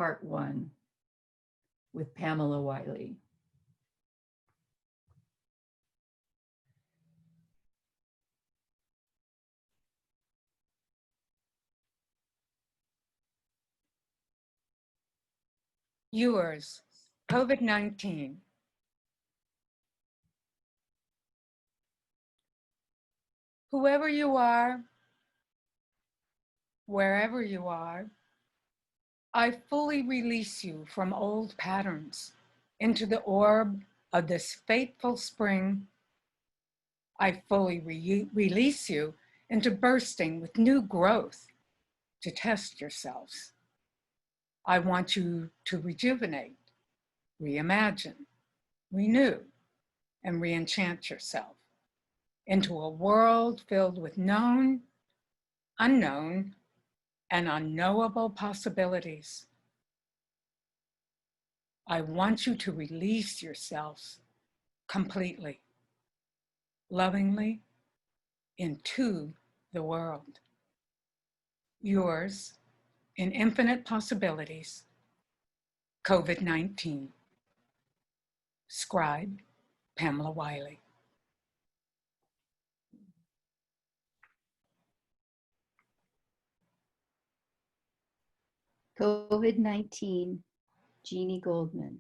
Part 1 with Pamela Wiley. Yours, COVID-19. Whoever you are, wherever you are, I fully release you from old patterns into the orb of this fateful spring. I fully release you into bursting with new growth to test yourselves. I want you to rejuvenate, reimagine, renew, and reenchant yourself into a world filled with known, unknown, and unknowable possibilities. I want you to release yourselves completely, lovingly, into the world. Yours, in infinite possibilities, COVID-19. Scribe, Pamela Wiley. COVID-19, Jeannie Goldman.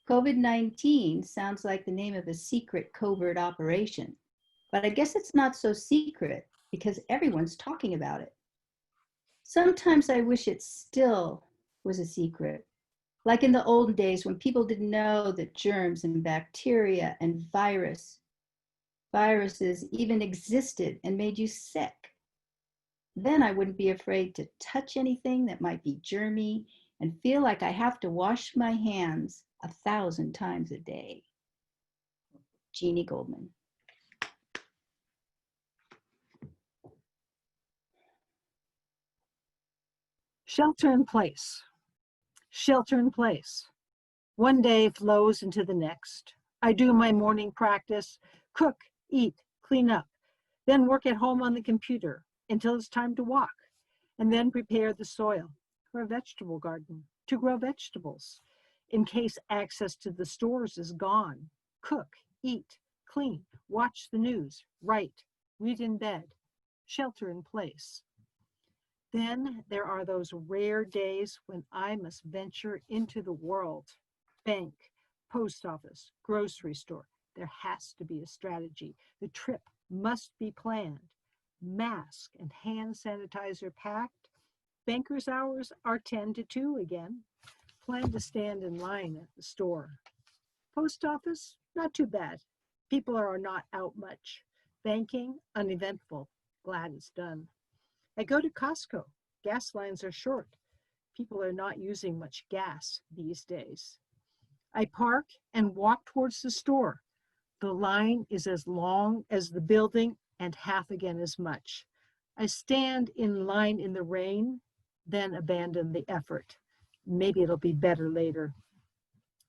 COVID-19 sounds like the name of a secret covert operation, but I guess it's not so secret because everyone's talking about it. Sometimes I wish it still was a secret, like in the old days when people didn't know that germs and bacteria and viruses even existed and made you sick. Then I wouldn't be afraid to touch anything that might be germy and feel like I have to wash my hands 1,000 times a day. Jeannie Goldman. Shelter in place. Shelter in place. One day flows into the next. I do my morning practice, cook, eat, clean up, then work at home on the computer until it's time to walk, and then prepare the soil for a vegetable garden to grow vegetables. In case access to the stores is gone, cook, eat, clean, watch the news, write, read in bed, shelter in place. Then there are those rare days when I must venture into the world. Bank, post office, grocery store. There has to be a strategy. The trip must be planned. Mask and hand sanitizer packed. Banker's hours are 10 to 2 again. Plan to stand in line at the store. Post office, not too bad. People are not out much. Banking, uneventful. Glad it's done. I go to Costco. Gas lines are short. People are not using much gas these days. I park and walk towards the store. The line is as long as the building and half again as much. I stand in line in the rain, then abandon the effort. Maybe it'll be better later.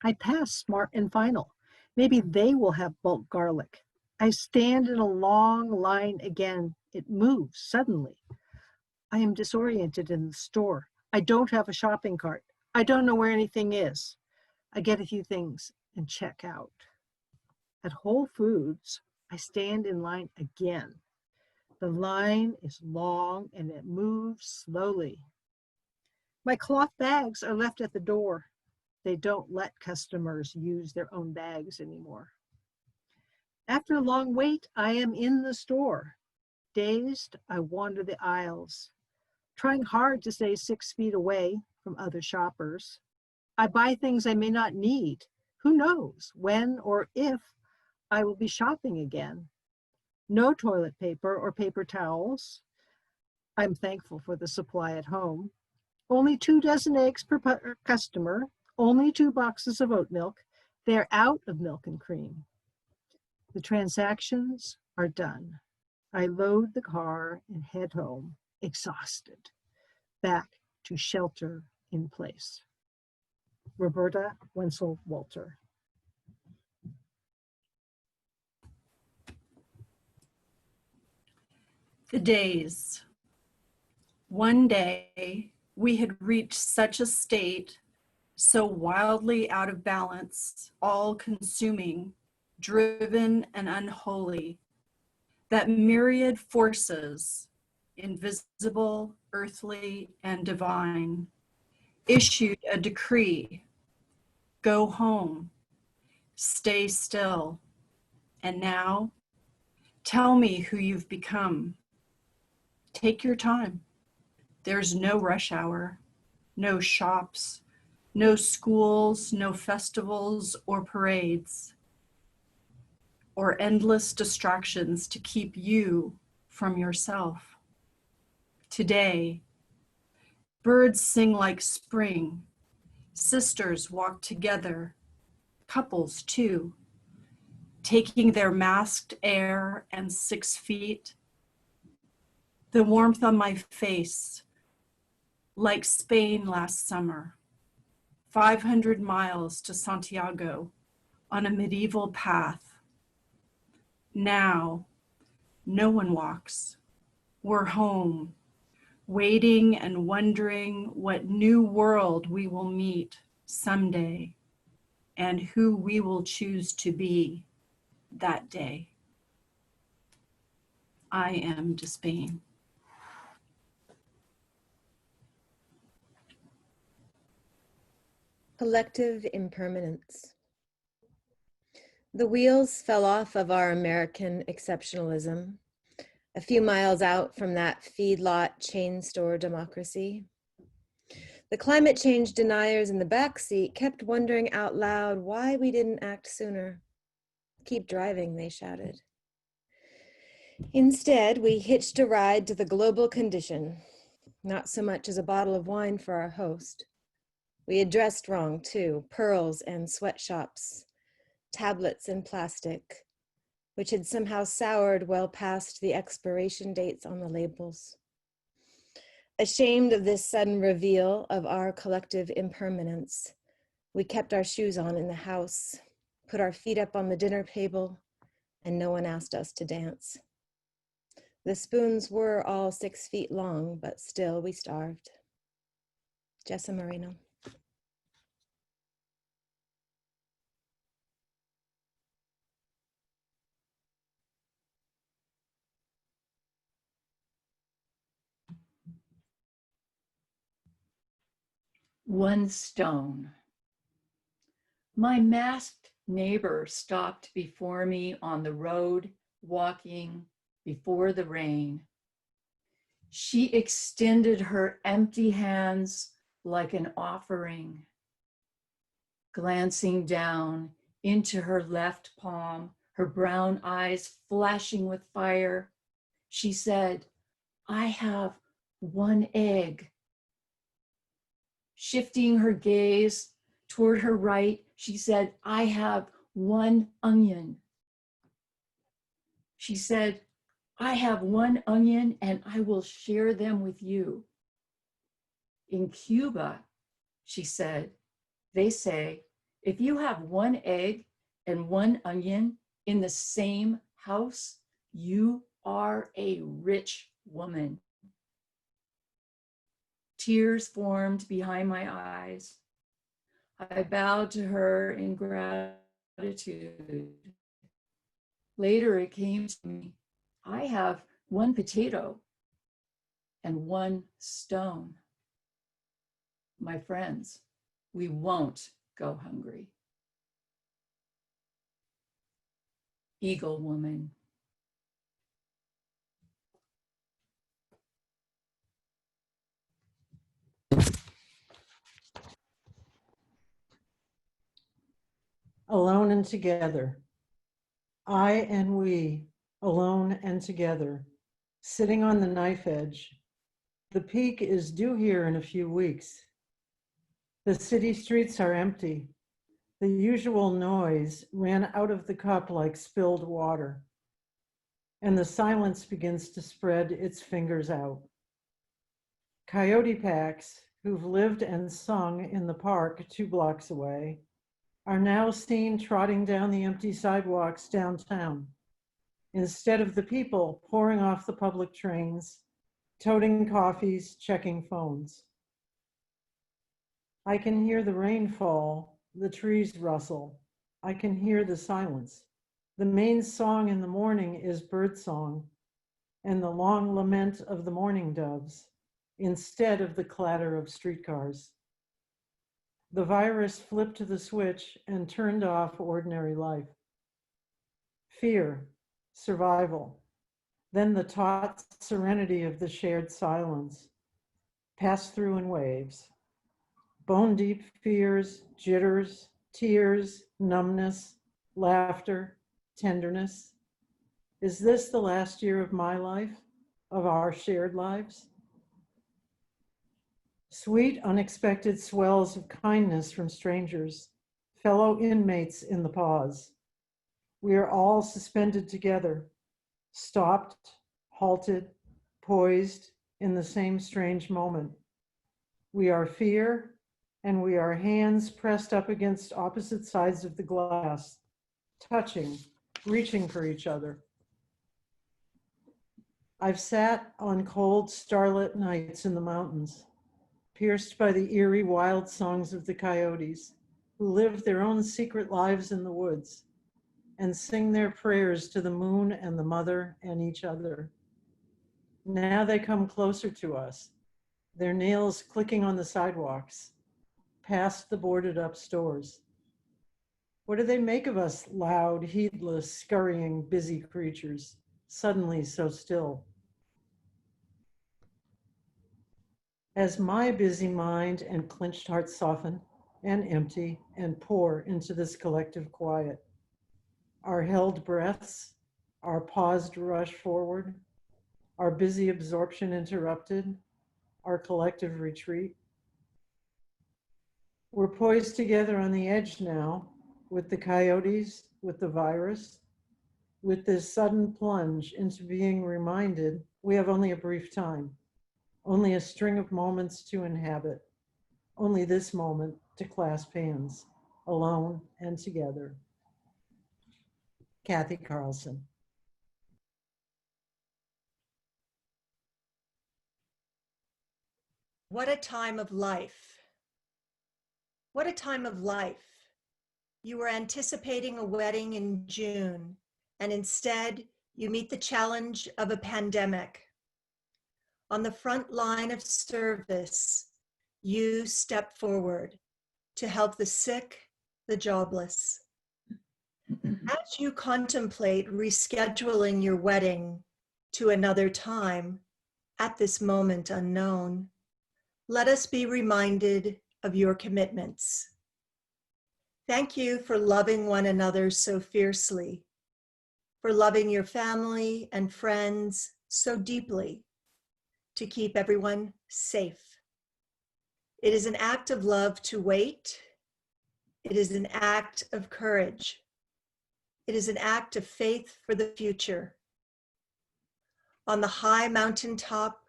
I pass Smart and Final. Maybe they will have bulk garlic. I stand in a long line again. It moves suddenly. I am disoriented in the store. I don't have a shopping cart. I don't know where anything is. I get a few things and check out. At Whole Foods, I stand in line again. The line is long and it moves slowly. My cloth bags are left at the door. They don't let customers use their own bags anymore. After a long wait, I am in the store. Dazed, I wander the aisles, trying hard to stay 6 feet away from other shoppers. I buy things I may not need. Who knows when or if I will be shopping again. No toilet paper or paper towels. I'm thankful for the supply at home. Only 2 dozen eggs per customer. Only 2 boxes of oat milk. They're out of milk and cream. The transactions are done. I load the car and head home, exhausted, back to shelter in place. Roberta Wenzel Walter. The days. One day, We had reached such a state, so wildly out of balance, all-consuming, driven and unholy, that myriad forces, invisible, earthly, and divine, issued a decree: go home, stay still, and now, tell me who you've become. Take your time. There's no rush hour, no shops, no schools, no festivals or parades, or endless distractions to keep you from yourself. Today, birds sing like spring, sisters walk together, couples too, taking their masked air and 6 feet. The warmth on my face, like Spain last summer, 500 miles to Santiago on a medieval path. Now, no one walks. We're home, waiting and wondering what new world we will meet someday and who we will choose to be that day. I am Despain. Collective impermanence. The wheels fell off of our American exceptionalism, a few miles out from that feedlot chain store democracy. The climate change deniers in the backseat kept wondering out loud why we didn't act sooner. Keep driving, they shouted. Instead, we hitched a ride to the global condition, not so much as a bottle of wine for our host. We had dressed wrong, too, pearls and sweatshops, tablets and plastic, which had somehow soured well past the expiration dates on the labels. Ashamed of this sudden reveal of our collective impermanence, we kept our shoes on in the house, put our feet up on the dinner table, and no one asked us to dance. The spoons were all 6 feet long, but still we starved. Jessa Marino. One stone. My masked neighbor stopped before me on the road, walking before the rain. She extended her empty hands like an offering. Glancing down into her left palm, her brown eyes flashing with fire, she said, I have one egg. Shifting her gaze toward her right, she said, I have one onion. She said, I have one onion and I will share them with you. In Cuba, she said, they say, if you have one egg and one onion in the same house, you are a rich woman. Tears formed behind my eyes. I bowed to her in gratitude. Later it came to me, I have one potato and one stone. My friends, we won't go hungry. Eagle Woman. Alone and together. I and we, alone and together, sitting on the knife edge. The peak is due here in a few weeks. The city streets are empty. The usual noise ran out of the cup like spilled water, and the silence begins to spread its fingers out. Coyote packs, who've lived and sung in the park 2 blocks away, are now seen trotting down the empty sidewalks downtown, instead of the people pouring off the public trains, toting coffees, checking phones. I can hear the rain fall, the trees rustle. I can hear the silence. The main song in the morning is birdsong and the long lament of the mourning doves instead of the clatter of streetcars. The virus flipped the switch and turned off ordinary life. Fear, survival, then the taut serenity of the shared silence, passed through in waves. Bone deep fears, jitters, tears, numbness, laughter, tenderness. Is this the last year of my life, of our shared lives? Sweet, unexpected swells of kindness from strangers, fellow inmates in the pause. We are all suspended together, stopped, halted, poised in the same strange moment. We are fear, and we are hands pressed up against opposite sides of the glass, touching, reaching for each other. I've sat on cold, starlit nights in the mountains, pierced by the eerie wild songs of the coyotes, who live their own secret lives in the woods and sing their prayers to the moon and the mother and each other. Now they come closer to us, their nails clicking on the sidewalks, past the boarded up stores. What do they make of us, loud, heedless, scurrying, busy creatures, suddenly so still? As my busy mind and clenched heart soften and empty and pour into this collective quiet, our held breaths, our paused rush forward, our busy absorption interrupted, our collective retreat. We're poised together on the edge now, with the coyotes, with the virus, with this sudden plunge into being reminded we have only a brief time, only a string of moments to inhabit, only this moment to clasp hands, alone and together. Kathy Carlson. What a time of life. What a time of life. You were anticipating a wedding in June, and instead you meet the challenge of a pandemic. On the front line of service, you step forward to help the sick, the jobless. As you contemplate rescheduling your wedding to another time, at this moment unknown, let us be reminded of your commitments. Thank you for loving one another so fiercely, for loving your family and friends so deeply, to keep everyone safe. It is an act of love to wait. It is an act of courage. It is an act of faith for the future. On the high mountaintop,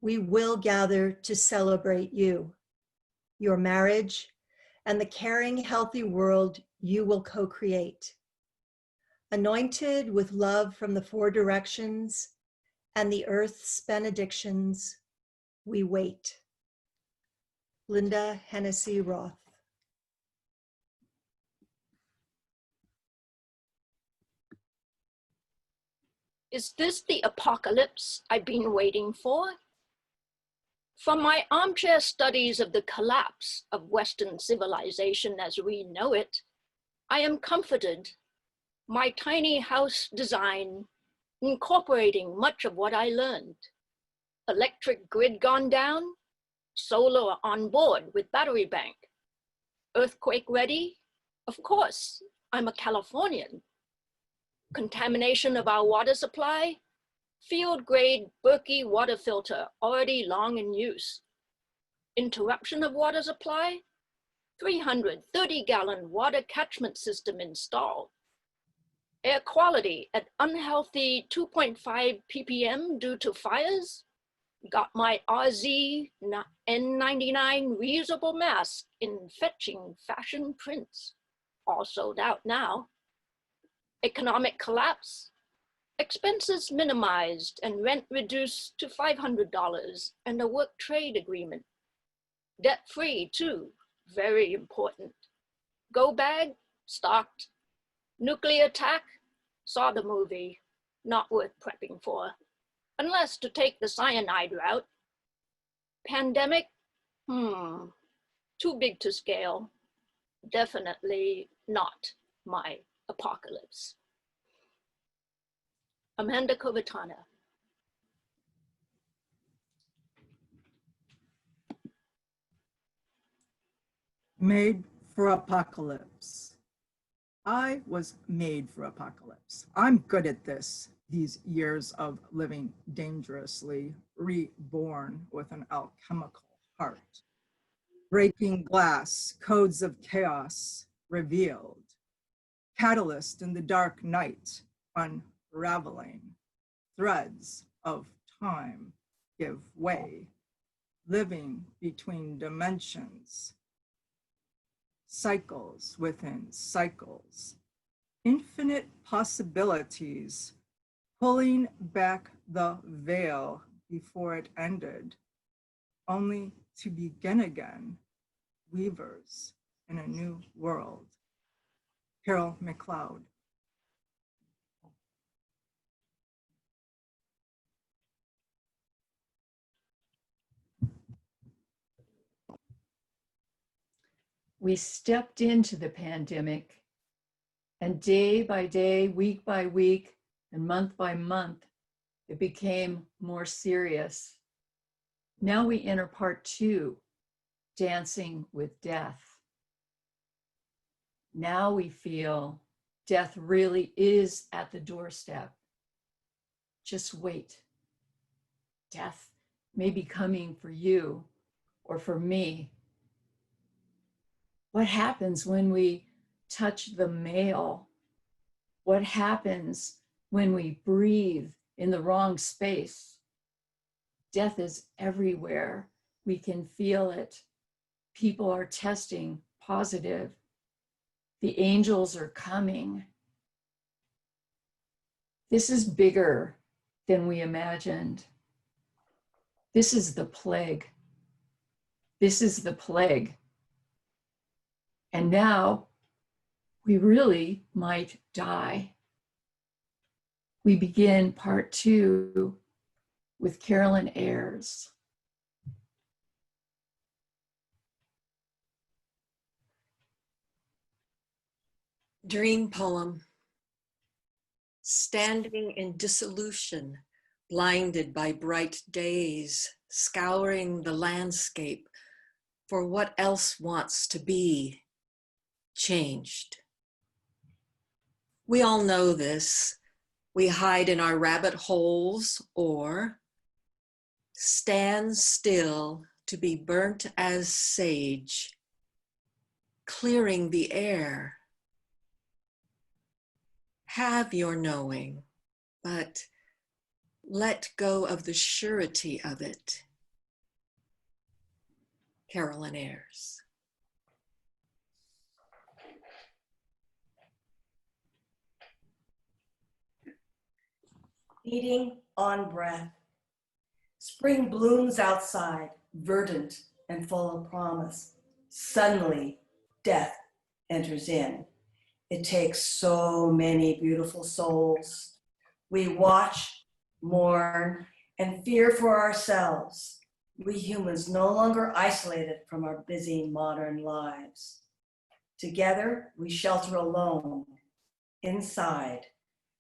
we will gather to celebrate you, your marriage, and the caring, healthy world you will co-create. Anointed with love from the four directions and the earth's benedictions, we wait. Linda Hennessy Roth. Is this the apocalypse I've been waiting for? From my armchair studies of the collapse of Western civilization as we know it, I am comforted. My tiny house design incorporating much of what I learned. Electric grid gone down, solar on board with battery bank. Earthquake ready? Of course, I'm a Californian. Contamination of our water supply? Field grade Berkey water filter already long in use. Interruption of water supply? 330-gallon water catchment system installed. Air quality at unhealthy 2.5 ppm due to fires? Got my RZ N99 reusable mask in fetching fashion prints. All sold out now. Economic collapse? Expenses minimized and rent reduced to $500 and a work trade agreement. Debt free too, very important. Go bag, stocked. Nuclear attack, saw the movie, not worth prepping for, unless to take the cyanide route. Pandemic, too big to scale. Definitely not my apocalypse. Amanda Covetana. Made for apocalypse. I was made for apocalypse. I'm good at this. These years of living dangerously, reborn with an alchemical heart. Breaking glass, codes of chaos revealed. Catalyst in the dark night, unraveling. Threads of time give way. Living between dimensions. Cycles within cycles. Infinite possibilities, pulling back the veil before it ended, only to begin again, weavers in a new world. Carol McLeod. We stepped into the pandemic, and day by day, week by week, and month by month, it became more serious. Now we enter part 2, dancing with death. Now we feel death really is at the doorstep. Just wait. Death may be coming for you or for me. What happens when we touch the male? What happens when we breathe in the wrong space? Death is everywhere. We can feel it. People are testing positive. The angels are coming. This is bigger than we imagined. This is the plague. This is the plague. And now we really might die. We begin part 2 with Carolyn Ayers. Dream poem. Standing in dissolution, blinded by bright days, scouring the landscape for what else wants to be changed. We all know this. We hide in our rabbit holes or stand still to be burnt as sage, clearing the air. Have your knowing, but let go of the surety of it. Carolyn Ayers. Feeding on breath. Spring blooms outside, verdant and full of promise. Suddenly, death enters in. It takes so many beautiful souls. We watch, mourn, and fear for ourselves. We humans no longer isolated from our busy modern lives. Together, we shelter alone, inside,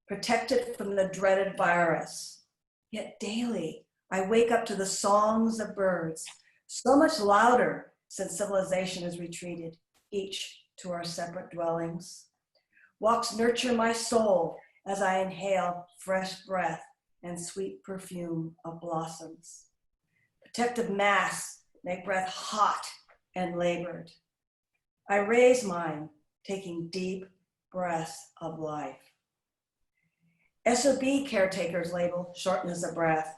protected from the dreaded virus. Yet daily, I wake up to the songs of birds, so much louder since civilization has retreated, each to our separate dwellings. Walks nurture my soul as I inhale fresh breath and sweet perfume of blossoms. Protective masks make breath hot and labored. I raise mine, taking deep breaths of life. SOB caretakers label shortness of breath.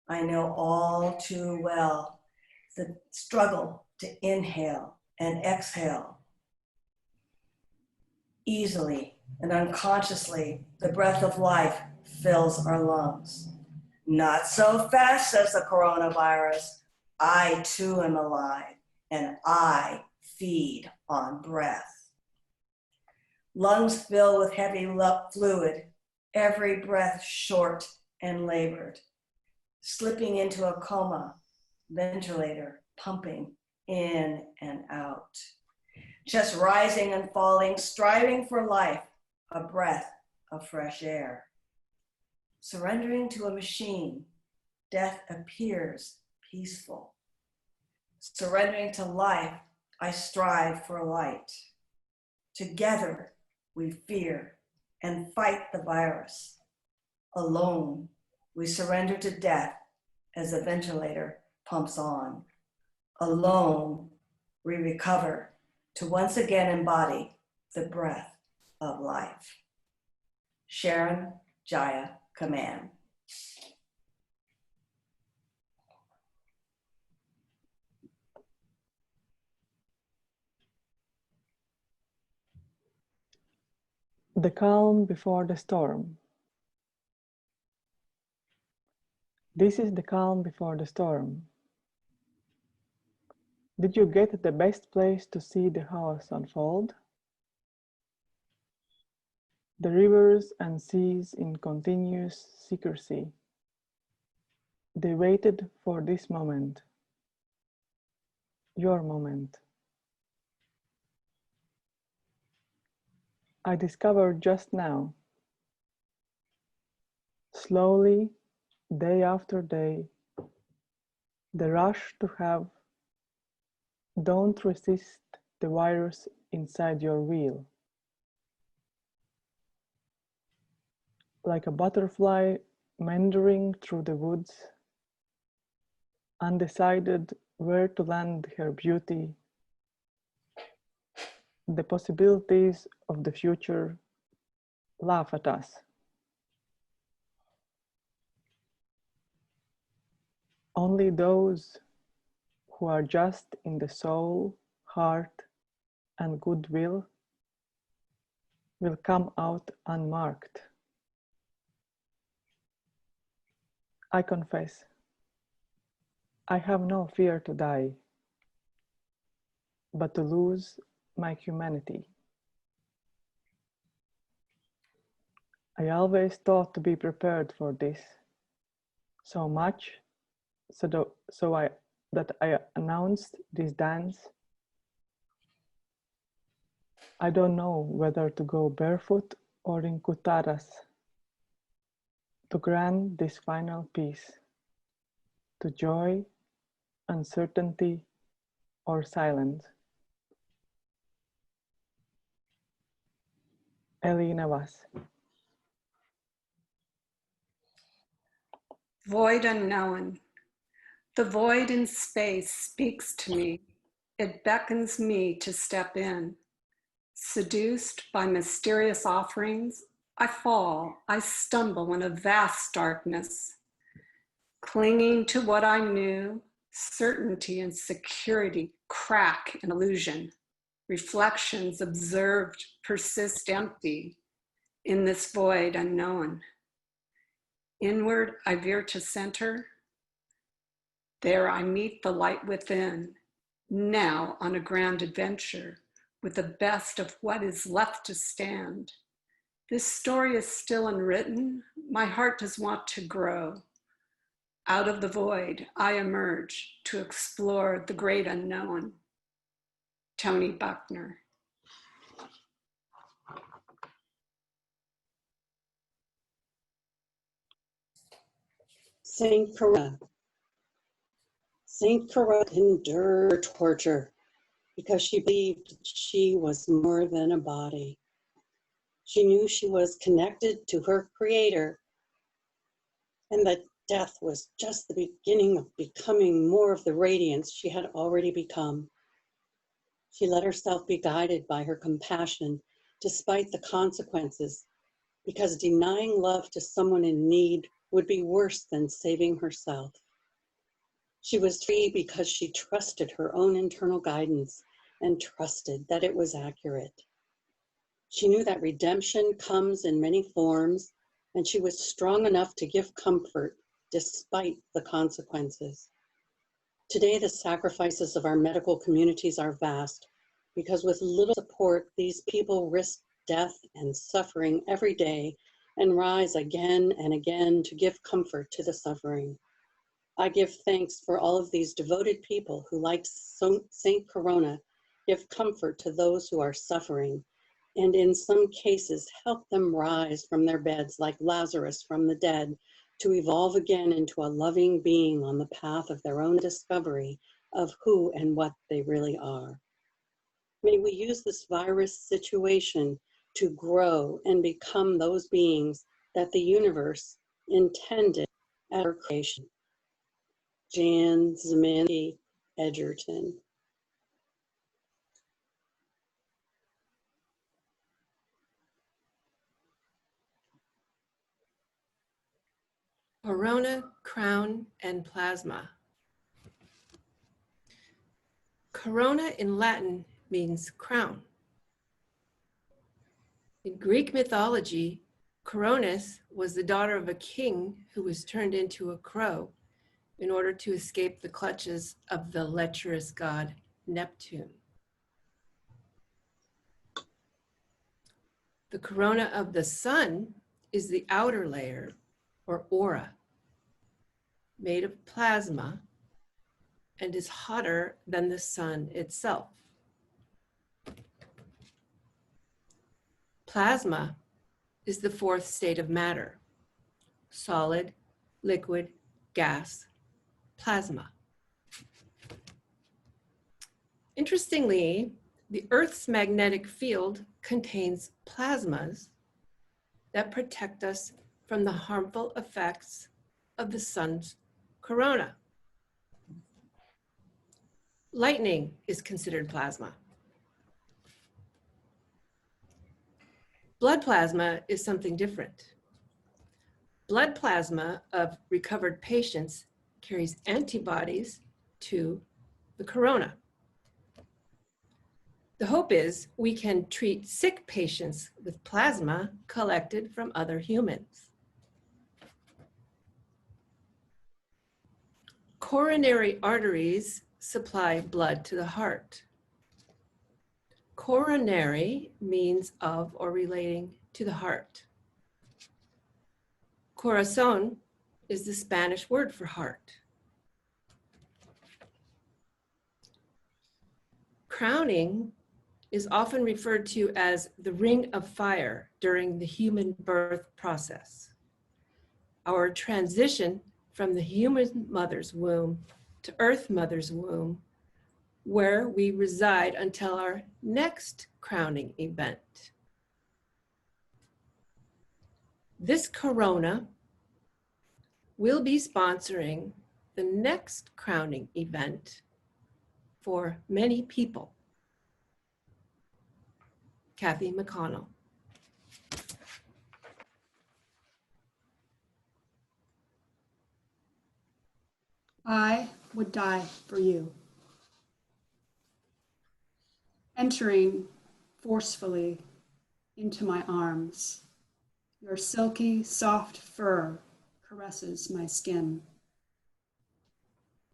I know all too well the struggle to inhale and exhale. Easily and unconsciously, the breath of life fills our lungs. Not so fast, says the coronavirus. I too am alive, and I feed on breath. Lungs fill with heavy fluid, every breath short and labored. Slipping into a coma, ventilator pumping in and out. Chest rising and falling, striving for life, a breath of fresh air. Surrendering to a machine, death appears peaceful. Surrendering to life, I strive for light. Together, we fear and fight the virus. Alone, we surrender to death as the ventilator pumps on. Alone, we recover to once again embody the breath of life. Sharon Jaya Kaman. The calm before the storm. This is the calm before the storm. Did you get the best place to see the house unfold? The rivers and seas in continuous secrecy. They waited for this moment, your moment. I discovered just now, slowly, day after day, the rush to have. Don't resist the virus inside your wheel. Like a butterfly meandering through the woods, undecided where to land her beauty, the possibilities of the future laugh at us. Only those who are just in the soul, heart, and goodwill will come out unmarked. I confess, I have no fear to die, but to lose my humanity. I always thought to be prepared for this, so much that I announced this dance. I don't know whether to go barefoot or in kutaras to grant this final peace, to joy, uncertainty, or silence. Elena Vaz. Void unknown. The void in space speaks to me. It beckons me to step in. Seduced by mysterious offerings, I fall, I stumble in a vast darkness. Clinging to what I knew, certainty and security crack in illusion. Reflections observed persist empty in this void unknown. Inward, I veer to center. There I meet the light within, now on a grand adventure with the best of what is left to stand. This story is still unwritten. My heart does want to grow. Out of the void, I emerge to explore the great unknown. Tony Buckner. Saint Coretta. Saint Coretta endured torture because she believed she was more than a body. She knew she was connected to her creator and that death was just the beginning of becoming more of the radiance she had already become. She let herself be guided by her compassion despite the consequences, because denying love to someone in need would be worse than saving herself. She was free because she trusted her own internal guidance and trusted that it was accurate. She knew that redemption comes in many forms, and she was strong enough to give comfort despite the consequences. Today, the sacrifices of our medical communities are vast, because with little support, these people risk death and suffering every day and rise again and again to give comfort to the suffering. I give thanks for all of these devoted people who, like Saint Corona, give comfort to those who are suffering, and in some cases help them rise from their beds like Lazarus from the dead to evolve again into a loving being on the path of their own discovery of who and what they really are. May we use this virus situation to grow and become those beings that the universe intended at our creation. Jan Zemanski Edgerton. Corona, crown, and plasma. Corona in Latin means crown. In Greek mythology, Coronis was the daughter of a king who was turned into a crow in order to escape the clutches of the lecherous god Neptune. The corona of the sun is the outer layer, or aura, made of plasma and is hotter than the sun itself. Plasma is the fourth state of matter: solid, liquid, gas, plasma. Interestingly, the Earth's magnetic field contains plasmas that protect us from the harmful effects of the sun's corona. Lightning is considered plasma. Blood plasma is something different. Blood plasma of recovered patients carries antibodies to the corona. The hope is we can treat sick patients with plasma collected from other humans. Coronary arteries supply blood to the heart. Coronary means of or relating to the heart. Corazón is the Spanish word for heart. Crowning is often referred to as the ring of fire during the human birth process. Our transition from the human mother's womb to Earth Mother's womb, where we reside until our next crowning event. This corona will be sponsoring the next crowning event for many people. Kathy McConnell. I would die for you. Entering forcefully into my arms, your silky, soft fur caresses my skin.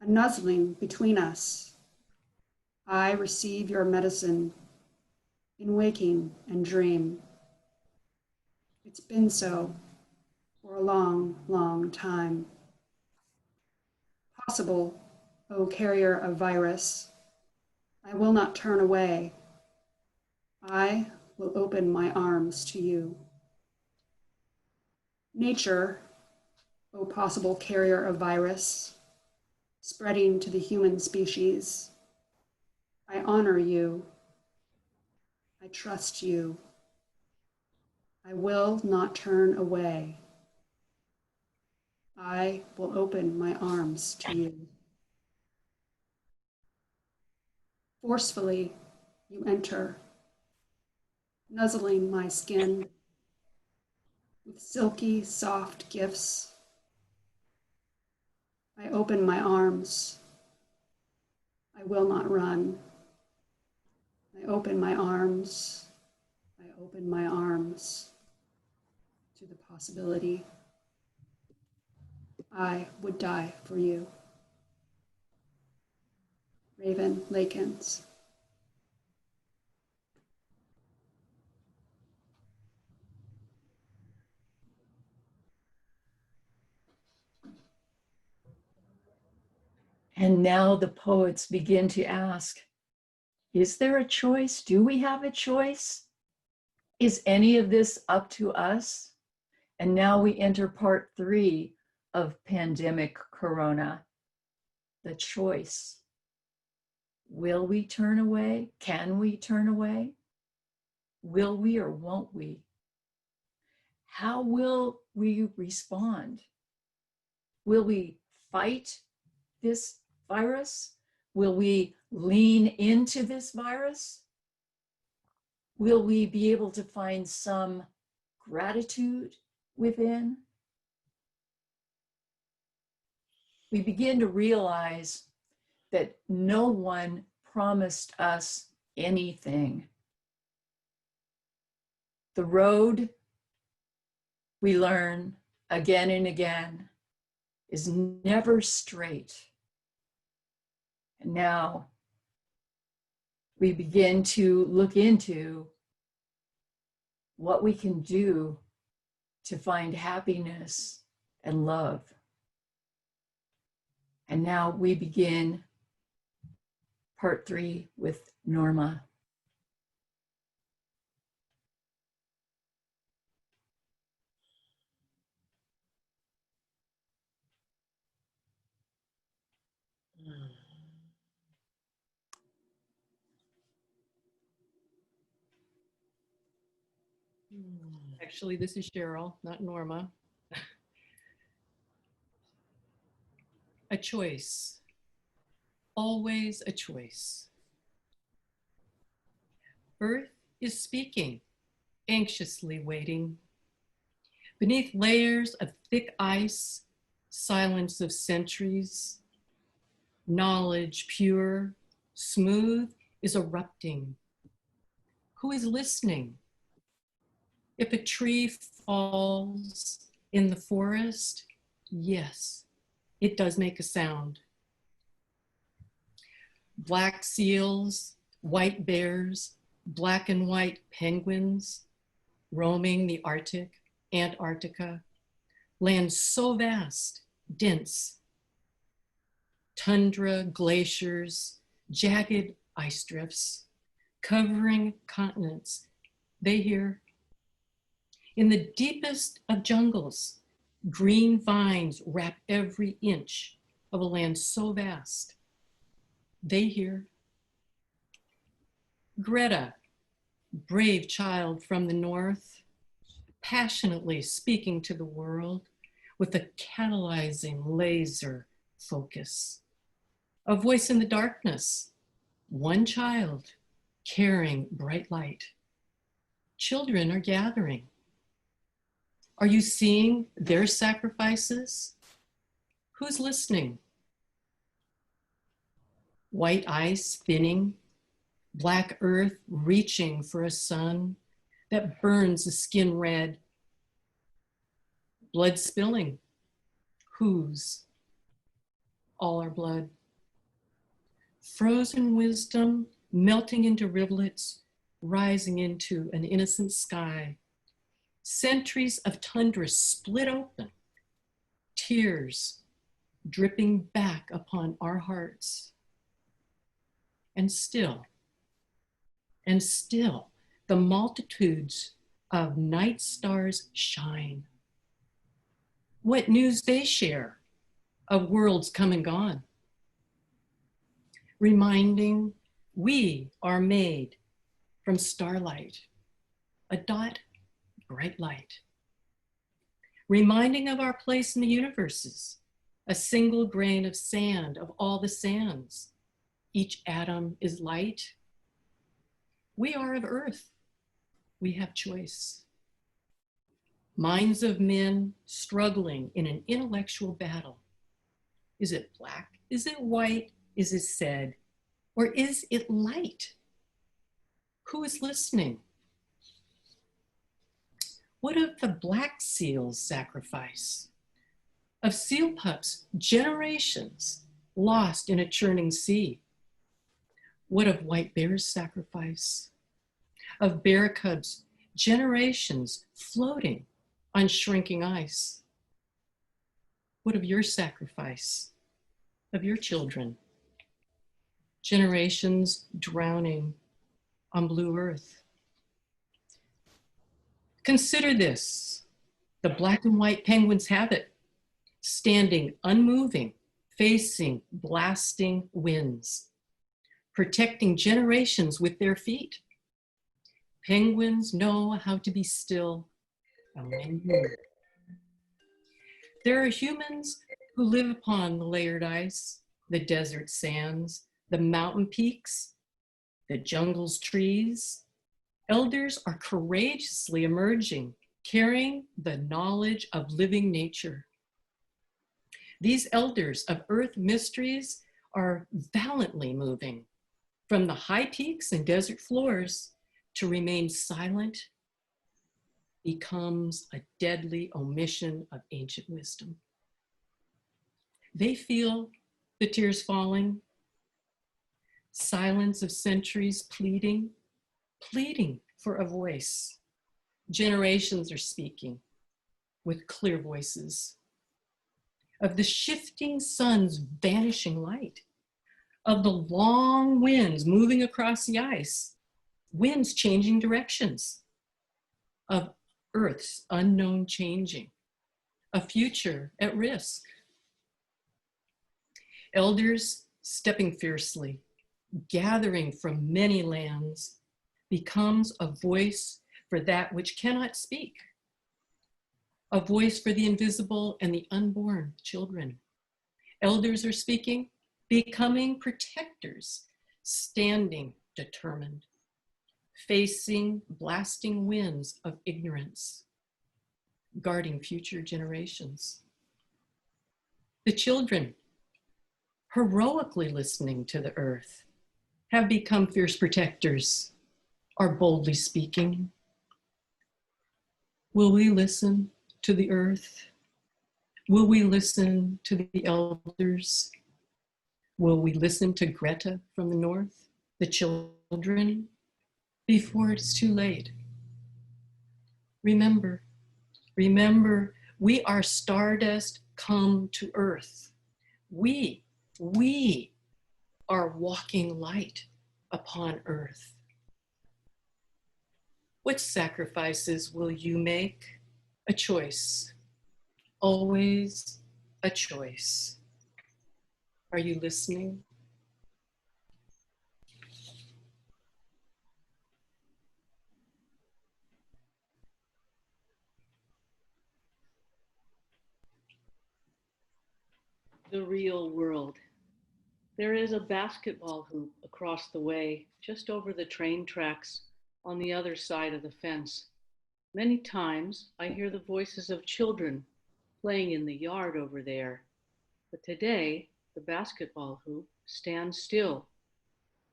A nuzzling between us, I receive your medicine in waking and dream. It's been so for a long, long time. Possible, O carrier of virus, I will not turn away. I will open my arms to you. Nature, O possible carrier of virus, spreading to the human species, I honor you. I trust you. I will not turn away. I will open my arms to you. Forcefully, you enter, nuzzling my skin with silky, soft gifts. I open my arms. I will not run. I open my arms. I open my arms to the possibility. I would die for you. Raven Lakins. And now the poets begin to ask, is there a choice? Do we have a choice? Is any of this up to us? And now we enter part 3 of pandemic corona, the choice. Will we turn away? Can we turn away? Will we or won't we? How will we respond? Will we fight this virus? Will we lean into this virus? Will we be able to find some gratitude within? We begin to realize that no one promised us anything. The road, we learn again and again, is never straight. And now we begin to look into what we can do to find happiness and love. And now we begin part 3 with Norma. Actually, this is Cheryl, not Norma. A choice, always a choice. Earth is speaking, anxiously waiting. Beneath layers of thick ice, silence of centuries, knowledge pure, smooth is erupting. Who is listening? If a tree falls in the forest, yes, it does make a sound. Black seals, white bears, black and white penguins, roaming the Arctic, Antarctica, land so vast, dense. Tundra, glaciers, jagged ice drifts, covering continents, they hear. In the deepest of jungles, green vines wrap every inch of a land so vast. They hear. Greta, brave child from the north, passionately speaking to the world with a catalyzing laser focus. A voice in the darkness, one child carrying bright light. Children are gathering. Are you seeing their sacrifices? Who's listening? White ice thinning, black earth reaching for a sun that burns the skin red. Blood spilling. Whose? All our blood. Frozen wisdom melting into rivulets, rising into an innocent sky. Centuries of tundra split open, tears dripping back upon our hearts. And still, the multitudes of night stars shine. What news they share of worlds come and gone. Reminding we are made from starlight, a dot, bright light. Reminding of our place in the universes, a single grain of sand of all the sands. Each atom is light. We are of earth. We have choice. Minds of men struggling in an intellectual battle. Is it black? Is it white? Is it said? Or is it light? Who is listening? What of the black seal's sacrifice? Of seal pups, generations lost in a churning sea? What of white bear's sacrifice? Of bear cubs, generations floating on shrinking ice? What of your sacrifice? of your children, generations drowning on blue earth. Consider this. The black and white penguins have it, standing unmoving, facing blasting winds, protecting generations with their feet. Penguins know how to be still and when you move. There are humans who live upon the layered ice, the desert sands, the mountain peaks, the jungle's trees. Elders are courageously emerging, carrying the knowledge of living nature. These elders of earth mysteries are valiantly moving from the high peaks and desert floors. To remain silent becomes a deadly omission of ancient wisdom. They feel the tears falling, silence of centuries pleading for a voice. Generations are speaking with clear voices of the shifting sun's vanishing light, of the long winds moving across the ice, winds changing directions, of Earth's unknown changing, a future at risk. Elders stepping fiercely, gathering from many lands, becomes a voice for that which cannot speak, a voice for the invisible and the unborn children. Elders are speaking, becoming protectors, standing determined, facing blasting winds of ignorance, guarding future generations. The children, heroically listening to the earth, have become fierce protectors, are boldly speaking. Will we listen to the earth? Will we listen to the elders? Will we listen to Greta from the north, the children, before it's too late? Remember, we are stardust come to earth. We are walking light upon earth. What sacrifices will you make? A choice, always a choice. Are you listening? The real world. There is a basketball hoop across the way, just over the train tracks on the other side of the fence. Many times I hear the voices of children playing in the yard over there. But today, the basketball hoop stands still.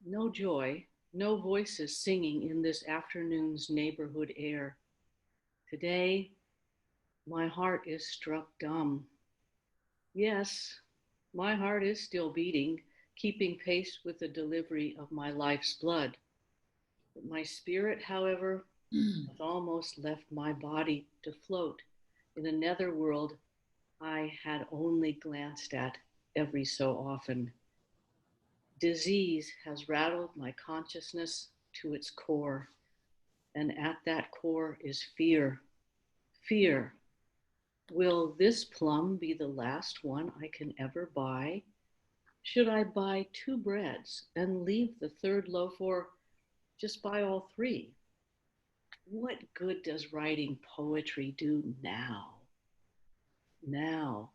No joy, no voices singing in this afternoon's neighborhood air. Today, my heart is struck dumb. Yes, my heart is still beating, keeping pace with the delivery of my life's blood. But my spirit, however, has almost left my body to float in a netherworld I had only glanced at every so often. Disease has rattled my consciousness to its core, and at that core is fear. Fear. Will this plum be the last one I can ever buy? Should I buy 2 breads and leave the 3rd loaf, or just buy all 3? What good does writing poetry do now? Now,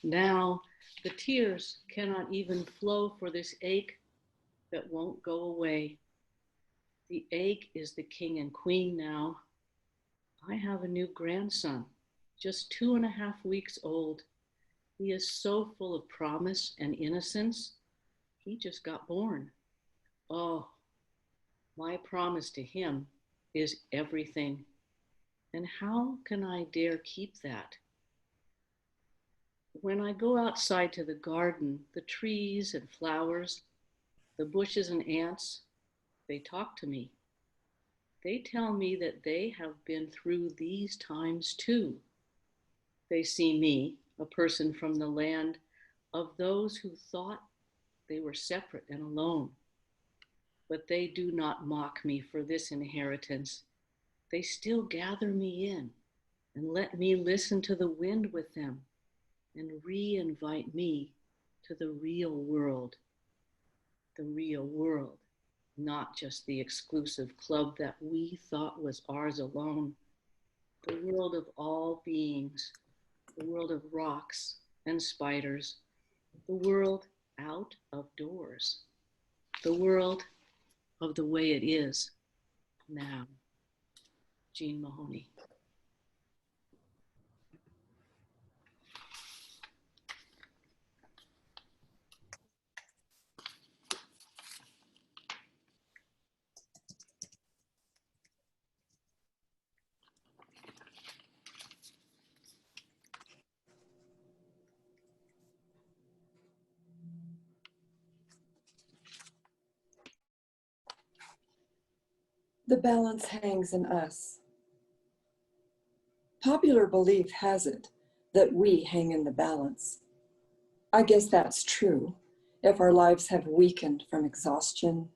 the tears cannot even flow for this ache that won't go away. The ache is the king and queen now. I have a new grandson, just 2.5 weeks old. He is so full of promise and innocence. He just got born. Oh, my promise to him is everything. And how can I dare keep that? When I go outside to the garden, the trees and flowers, the bushes and ants, they talk to me. They tell me that they have been through these times too. They see me, a person from the land of those who thought they were separate and alone. But they do not mock me for this inheritance. They still gather me in and let me listen to the wind with them and re-invite me to the real world. The real world, not just the exclusive club that we thought was ours alone. The world of all beings, the world of rocks and spiders, the world out of doors, the world of the way it is now. Jean Mahoney. The balance hangs in us. Popular belief has it that we hang in the balance. I guess that's true if our lives have weakened from exhaustion,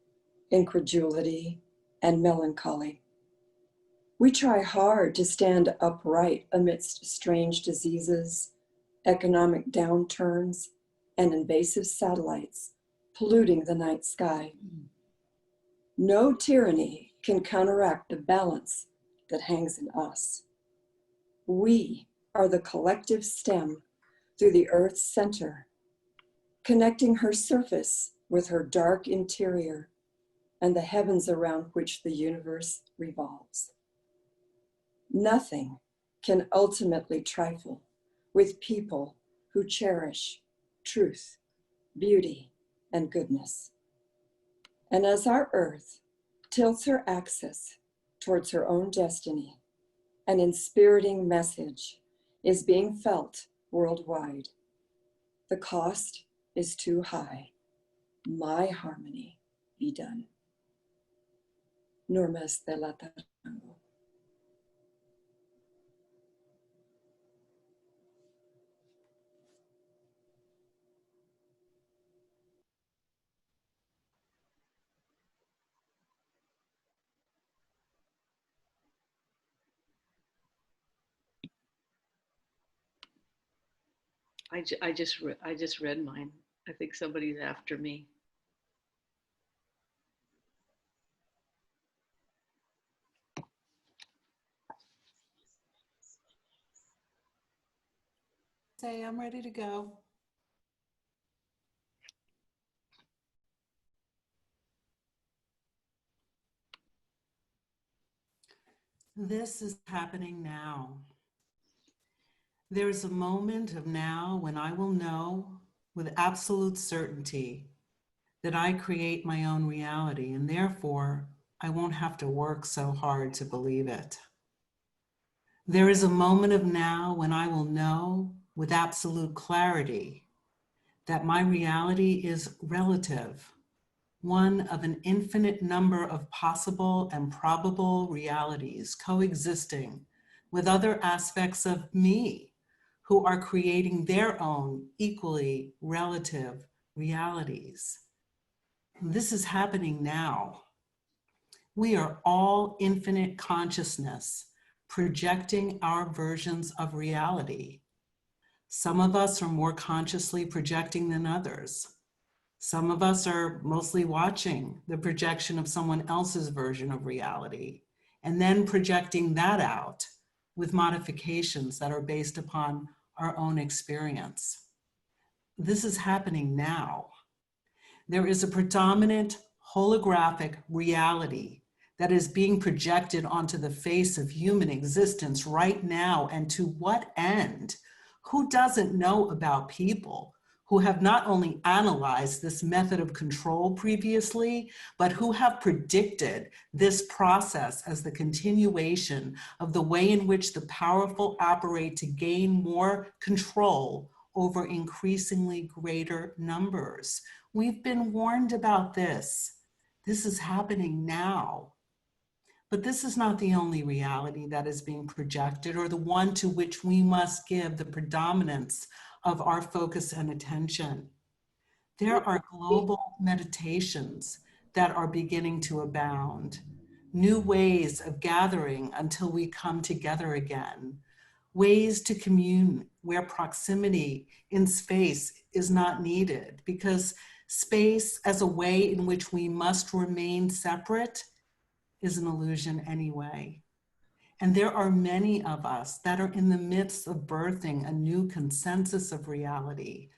incredulity, and melancholy. We try hard to stand upright amidst strange diseases, economic downturns, and invasive satellites polluting the night sky. No tyranny can counteract the balance that hangs in us. We are the collective stem through the Earth's center, connecting her surface with her dark interior and the heavens around which the universe revolves. Nothing can ultimately trifle with people who cherish truth, beauty, and goodness. And as our Earth tilts her axis towards her own destiny, an inspiriting message is being felt worldwide. The cost is too high. My harmony be done. Nurmes de la Tarango. I just read mine. I think somebody's after me. Say, I'm ready to go. This is happening now. There is a moment of now when I will know with absolute certainty that I create my own reality, and therefore I won't have to work so hard to believe it. There is a moment of now when I will know with absolute clarity that my reality is relative, one of an infinite number of possible and probable realities coexisting with other aspects of me who are creating their own equally relative realities. This is happening now. We are all infinite consciousness projecting our versions of reality. Some of us are more consciously projecting than others. Some of us are mostly watching the projection of someone else's version of reality and then projecting that out with modifications that are based upon our own experience. This is happening now. There is a predominant holographic reality that is being projected onto the face of human existence right now. And to what end? Who doesn't know about people who have not only analyzed this method of control previously, but who have predicted this process as the continuation of the way in which the powerful operate to gain more control over increasingly greater numbers? We've been warned about this. This is happening now. But this is not the only reality that is being projected or the one to which we must give the predominance of our focus and attention. There are global meditations that are beginning to abound, new ways of gathering until we come together again, ways to commune where proximity in space is not needed, because space as a way in which we must remain separate is an illusion anyway. And there are many of us that are in the midst of birthing a new consensus of reality,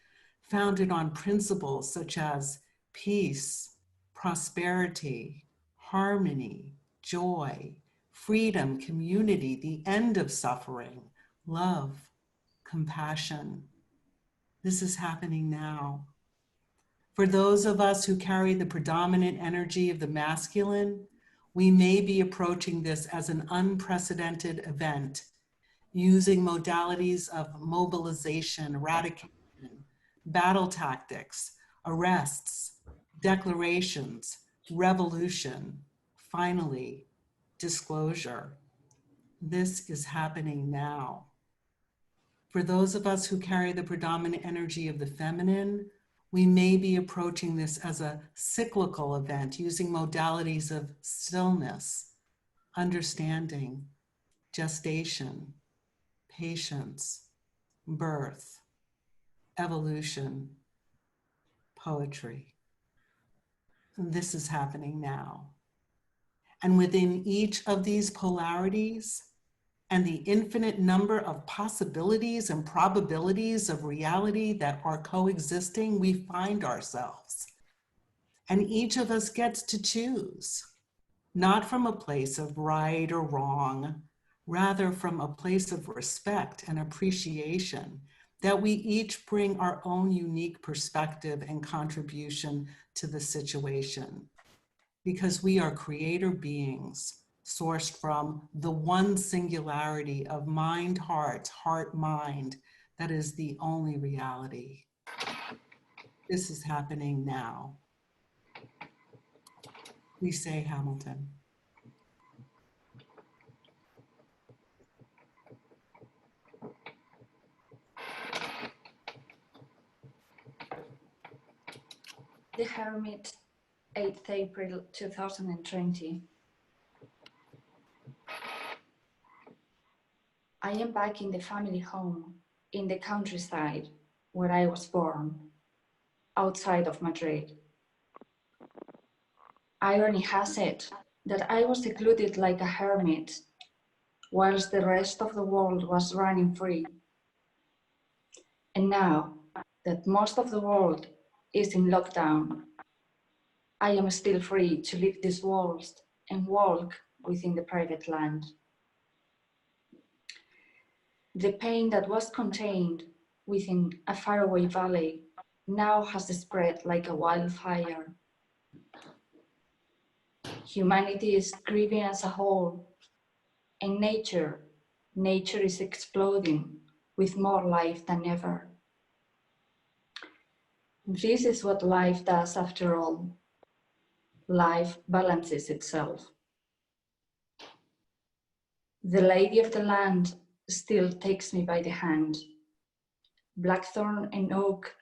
founded on principles such as peace, prosperity, harmony, joy, freedom, community, the end of suffering, love, compassion. This is happening now. For those of us who carry the predominant energy of the masculine, we may be approaching this as an unprecedented event, using modalities of mobilization, eradication, battle tactics, arrests, declarations, revolution, finally, disclosure. This is happening now. For those of us who carry the predominant energy of the feminine, we may be approaching this as a cyclical event, using modalities of stillness, understanding, gestation, patience, birth, evolution, poetry. This is happening now. And within each of these polarities and the infinite number of possibilities and probabilities of reality that are coexisting, we find ourselves. And each of us gets to choose, not from a place of right or wrong, rather from a place of respect and appreciation, that we each bring our own unique perspective and contribution to the situation. Because we are creator beings, sourced from the one singularity of mind, heart, mind, that is the only reality. This is happening now. We say Hamilton. The Hermit, 8th April 2020. I am back in the family home in the countryside where I was born, outside of Madrid. Irony has it that I was secluded like a hermit whilst the rest of the world was running free. And now that most of the world is in lockdown, I am still free to leave these walls and walk within the private land. The pain that was contained within a faraway valley now has spread like a wildfire. Humanity is grieving as a whole, and nature is exploding with more life than ever. This is what life does after all. Life balances itself. The lady of the land still takes me by the hand. Blackthorn and oak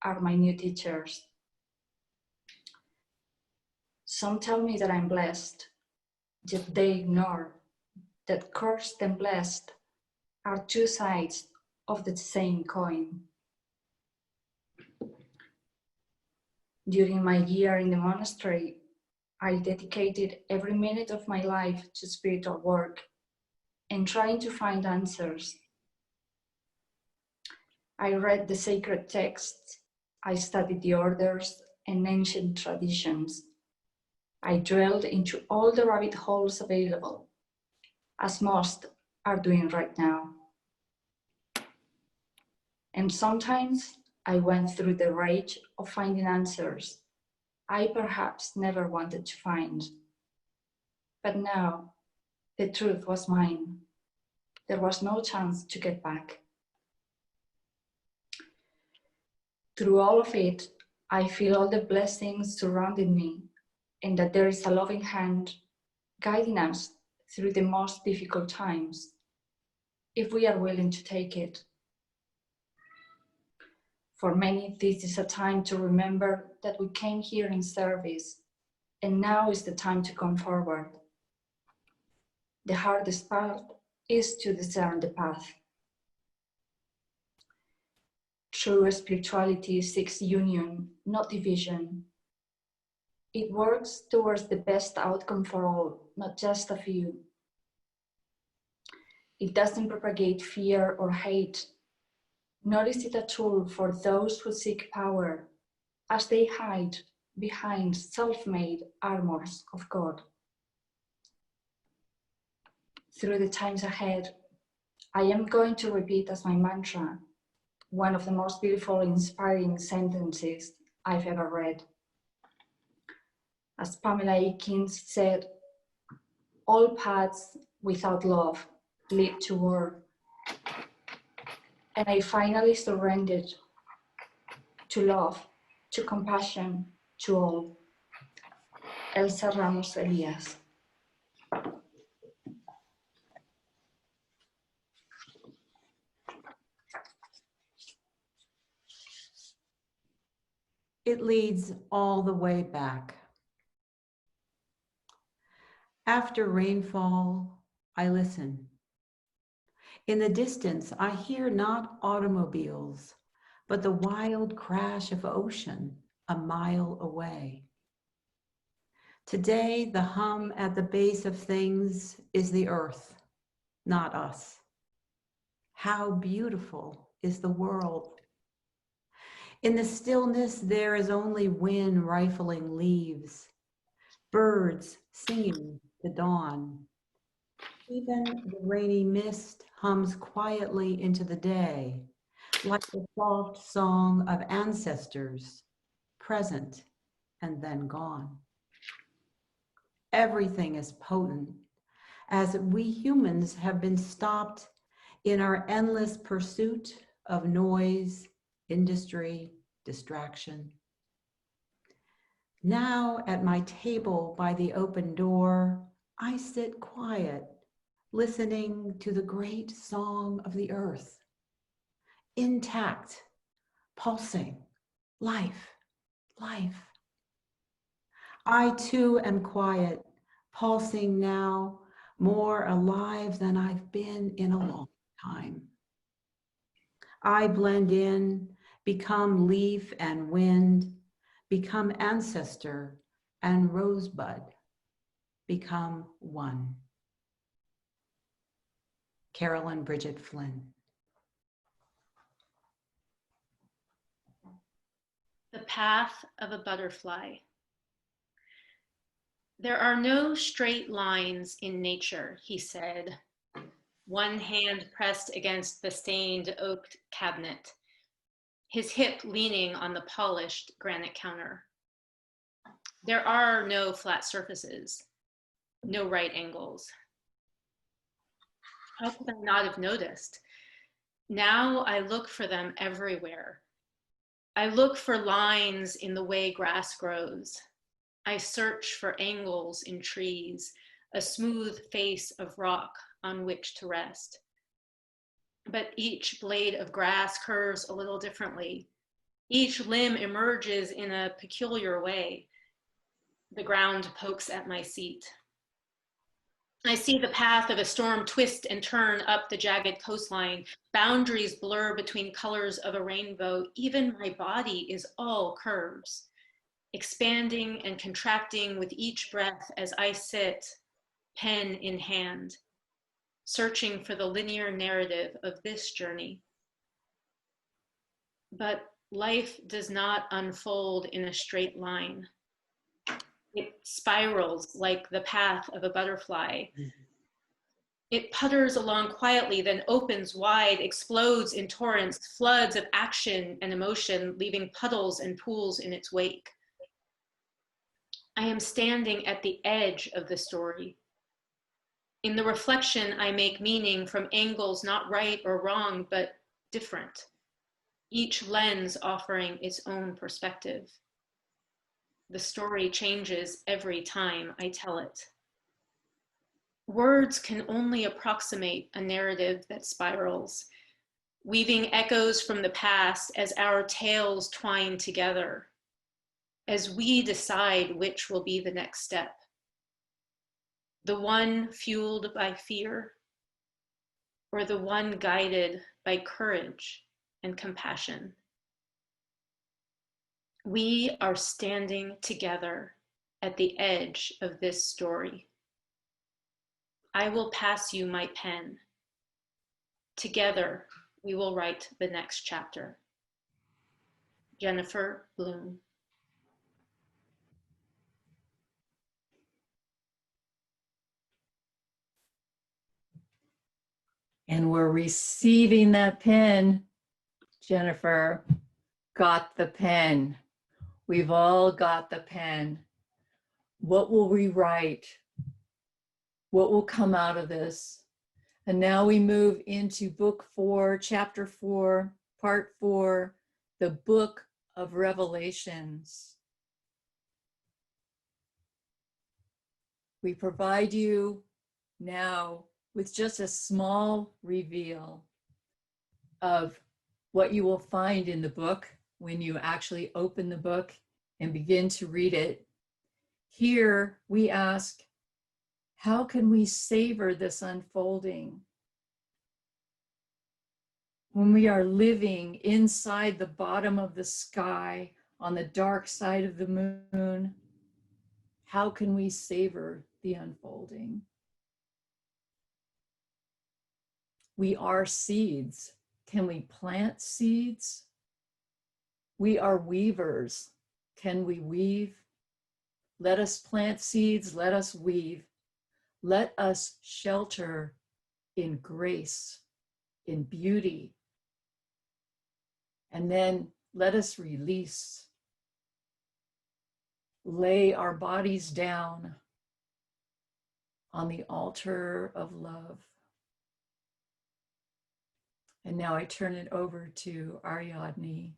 are my new teachers. Some tell me that I'm blessed, yet they ignore that cursed and blessed are two sides of the same coin. During my year in the monastery, I dedicated every minute of my life to spiritual work and trying to find answers. I read the sacred texts, I studied the orders and ancient traditions. I drilled into all the rabbit holes available, as most are doing right now. And sometimes I went through the rage of finding answers I perhaps never wanted to find. But now, the truth was mine. There was no chance to get back. Through all of it, I feel all the blessings surrounding me and that there is a loving hand guiding us through the most difficult times, if we are willing to take it. For many, this is a time to remember that we came here in service, and now is the time to come forward. The hardest part is to discern the path. True spirituality seeks union, not division. It works towards the best outcome for all, not just a few. It doesn't propagate fear or hate, nor is it a tool for those who seek power, as they hide behind self-made armors of God. Through the times ahead, I am going to repeat as my mantra one of the most beautiful, inspiring sentences I've ever read. As Pamela Eakins said, all paths without love lead to war. And I finally surrendered to love, to compassion, to all. Elsa Ramos Elias. It leads all the way back. After rainfall, I listen. In the distance, I hear not automobiles, but the wild crash of ocean a mile away. Today, the hum at the base of things is the earth, not us. How beautiful is the world. In the stillness, there is only wind rifling leaves, birds singing the dawn. Even the rainy mist hums quietly into the day, like the soft song of ancestors, present and then gone. Everything is potent, as we humans have been stopped in our endless pursuit of noise, industry, distraction. Now at my table by the open door, I sit quiet, listening to the great song of the earth, intact, pulsing, life, life. I too am quiet, pulsing now, more alive than I've been in a long time. I blend in, become leaf and wind, become ancestor and rosebud, become one. Carolyn Bridget Flynn. The path of a butterfly. There are no straight lines in nature, he said, one hand pressed against the stained oak cabinet, his hip leaning on the polished granite counter. There are no flat surfaces, no right angles. How could I not have noticed? Now I look for them everywhere. I look for lines in the way grass grows. I search for angles in trees, a smooth face of rock on which to rest. But each blade of grass curves a little differently. Each limb emerges in a peculiar way. The ground pokes at my seat. I see the path of a storm twist and turn up the jagged coastline. Boundaries blur between colors of a rainbow. Even my body is all curves, expanding and contracting with each breath as I sit, pen in hand, searching for the linear narrative of this journey. But life does not unfold in a straight line. It spirals like the path of a butterfly. It putters along quietly, then opens wide, explodes in torrents, floods of action and emotion, leaving puddles and pools in its wake. I am standing at the edge of the story. In the reflection, I make meaning from angles not right or wrong, but different, each lens offering its own perspective. The story changes every time I tell it. Words can only approximate a narrative that spirals. weaving echoes from the past as our tales twine together, as we decide which will be the next step. The one fueled by fear, or the one guided by courage and compassion. We are standing together at the edge of this story. I will pass you my pen. Together, we will write the next chapter. Jennifer Bloom. And we're receiving that pen. Jennifer got the pen. We've all got the pen. What will we write? What will come out of this? And now we move into book 4, chapter 4, part 4, the book of Revelations. We provide you now with just a small reveal of what you will find in the book when you actually open the book and begin to read it. Here we ask, how can we savor this unfolding? When we are living inside the bottom of the sky on the dark side of the moon, how can we savor the unfolding? We are seeds. Can we plant seeds? We are weavers. Can we weave? Let us plant seeds. Let us weave. Let us shelter in grace, in beauty. And then let us release. Lay our bodies down on the altar of love. And now I turn it over to Ariadne.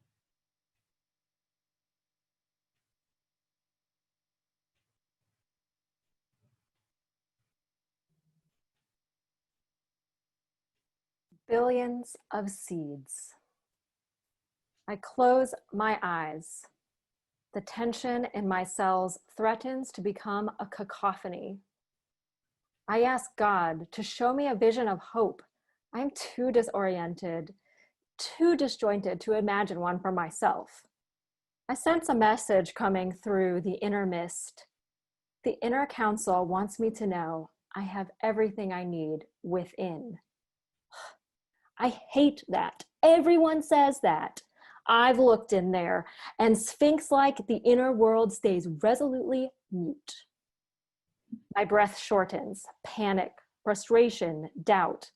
Billions of seeds. I close my eyes. The tension in my cells threatens to become a cacophony. I ask God to show me a vision of hope. I'm too disoriented, too disjointed to imagine one for myself. I sense a message coming through the inner mist. The inner council wants me to know I have everything I need within. I hate that. Everyone says that. I've looked in there, and Sphinx-like, the inner world stays resolutely mute. My breath shortens, panic, frustration, doubt.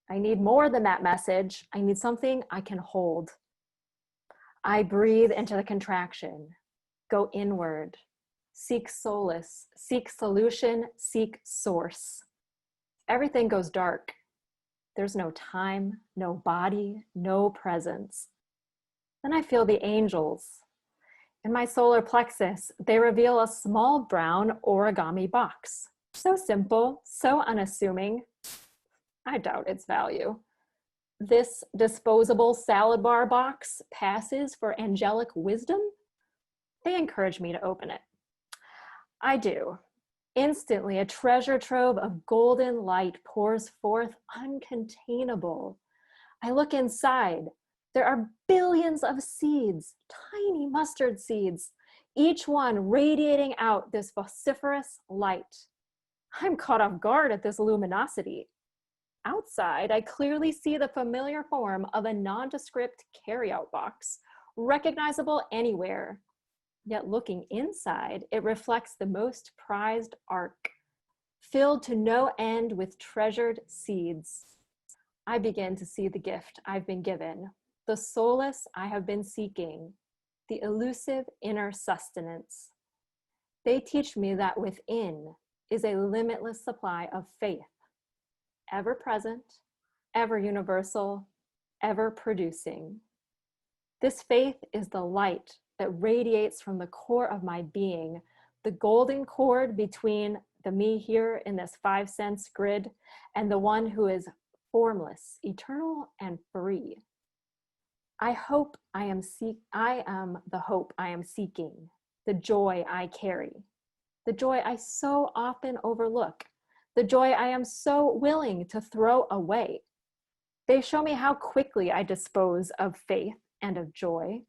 I need more than that message. I need something I can hold. I breathe into the contraction, go inward, seek solace, seek solution, seek source. Everything goes dark. There's no time, no body, no presence. Then I feel the angels. In my solar plexus, they reveal a small brown origami box. So simple, so unassuming. I doubt its value. This disposable salad bar box passes for angelic wisdom. They encourage me to open it. I do. Instantly, a treasure trove of golden light pours forth, uncontainable. I look inside. There are billions of seeds, tiny mustard seeds, each one radiating out this vociferous light. I'm caught off guard at this luminosity. Outside, I clearly see the familiar form of a nondescript carryout box, recognizable anywhere. Yet looking inside, it reflects the most prized ark, filled to no end with treasured seeds. I begin to see the gift I've been given, the solace I have been seeking, the elusive inner sustenance. They teach me that within is a limitless supply of faith, ever present, ever universal, ever producing. This faith is the light that radiates from the core of my being, the golden cord between the me here in this 5 sense grid and the one who is formless, eternal, and free. I am the hope I am seeking, the joy I carry, the joy I so often overlook, the joy I am so willing to throw away. They show me how quickly I dispose of faith and of joy,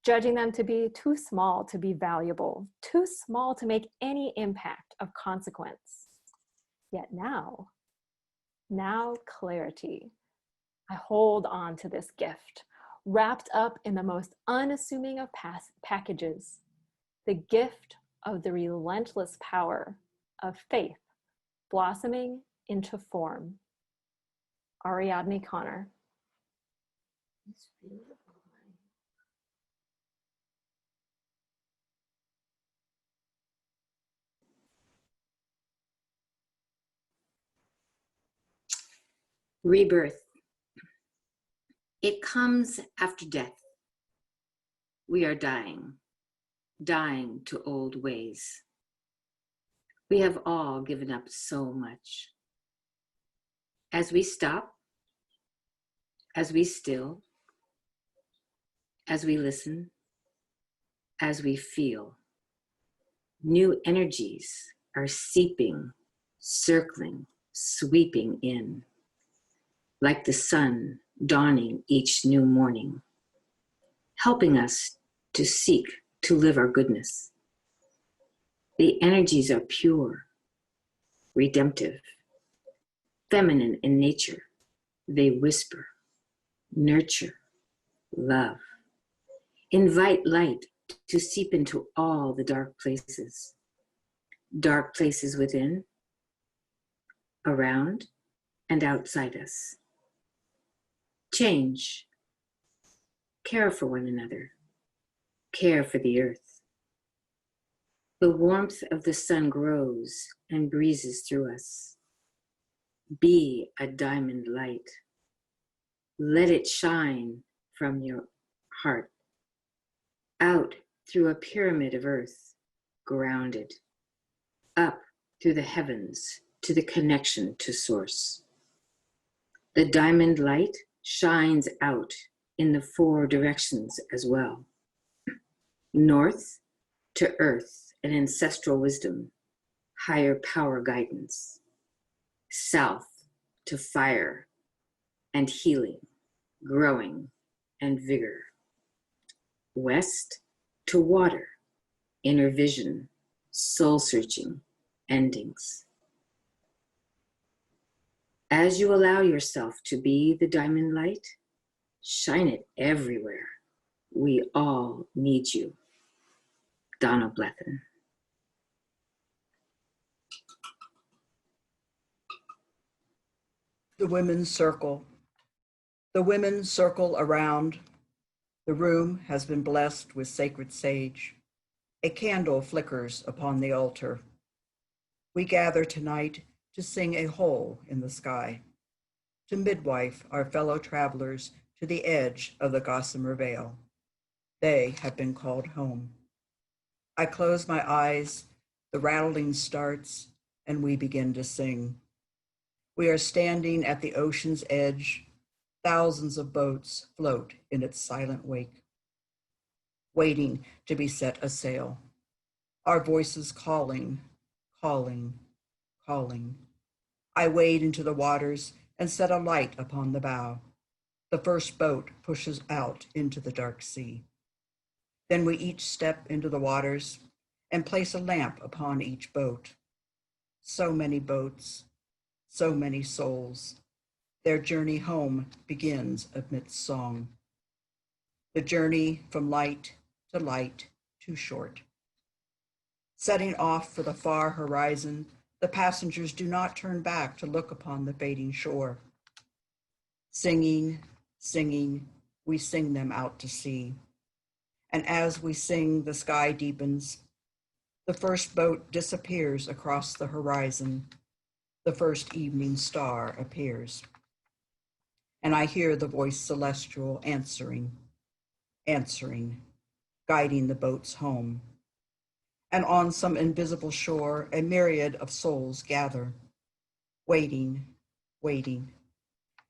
judging them to be too small to be valuable, too small to make any impact of consequence. Yet now clarity. I hold on to this gift, wrapped up in the most unassuming of packages, the gift of the relentless power of faith blossoming into form. Ariadne Connor. It's beautiful. Rebirth. It comes after death. We are dying to old ways. We have all given up so much. As we stop, as we still, as we listen, as we feel, new energies are seeping, circling, sweeping in, like the sun dawning each new morning, helping us to seek to live our goodness. The energies are pure, redemptive, feminine in nature. They whisper, nurture, love, invite light to seep into all the dark places within, around, and outside us. Change, care for one another, care for the earth. The warmth of the sun grows and breezes through us. Be a diamond light. Let it shine from your heart, out through a pyramid of earth, grounded, up through the heavens to the connection to source. The diamond light shines out in the 4 directions as well. North to earth and ancestral wisdom, higher power guidance. South to fire and healing, growing and vigor. West to water, inner vision, soul searching, endings. As you allow yourself to be the diamond light, shine it everywhere. We all need you. Donna Blethen. The women's circle. The women circle around. The room has been blessed with sacred sage. A candle flickers upon the altar. We gather tonight to sing a hole in the sky, to midwife our fellow travelers to the edge of the gossamer veil. They have been called home. I close my eyes, the rattling starts, and we begin to sing. We are standing at the ocean's edge. Thousands of boats float in its silent wake, waiting to be set a sail. Our voices calling, calling, calling. I wade into the waters and set a light upon the bow. The first boat pushes out into the dark sea. Then we each step into the waters and place a lamp upon each boat. So many boats, so many souls. Their journey home begins amidst song. The journey from light to light, too short. Setting off for the far horizon, the passengers do not turn back to look upon the fading shore. Singing, singing, we sing them out to sea. And as we sing, the sky deepens. The first boat disappears across the horizon. The first evening star appears. And I hear the voice celestial answering, answering, guiding the boats home. And on some invisible shore, a myriad of souls gather, waiting, waiting.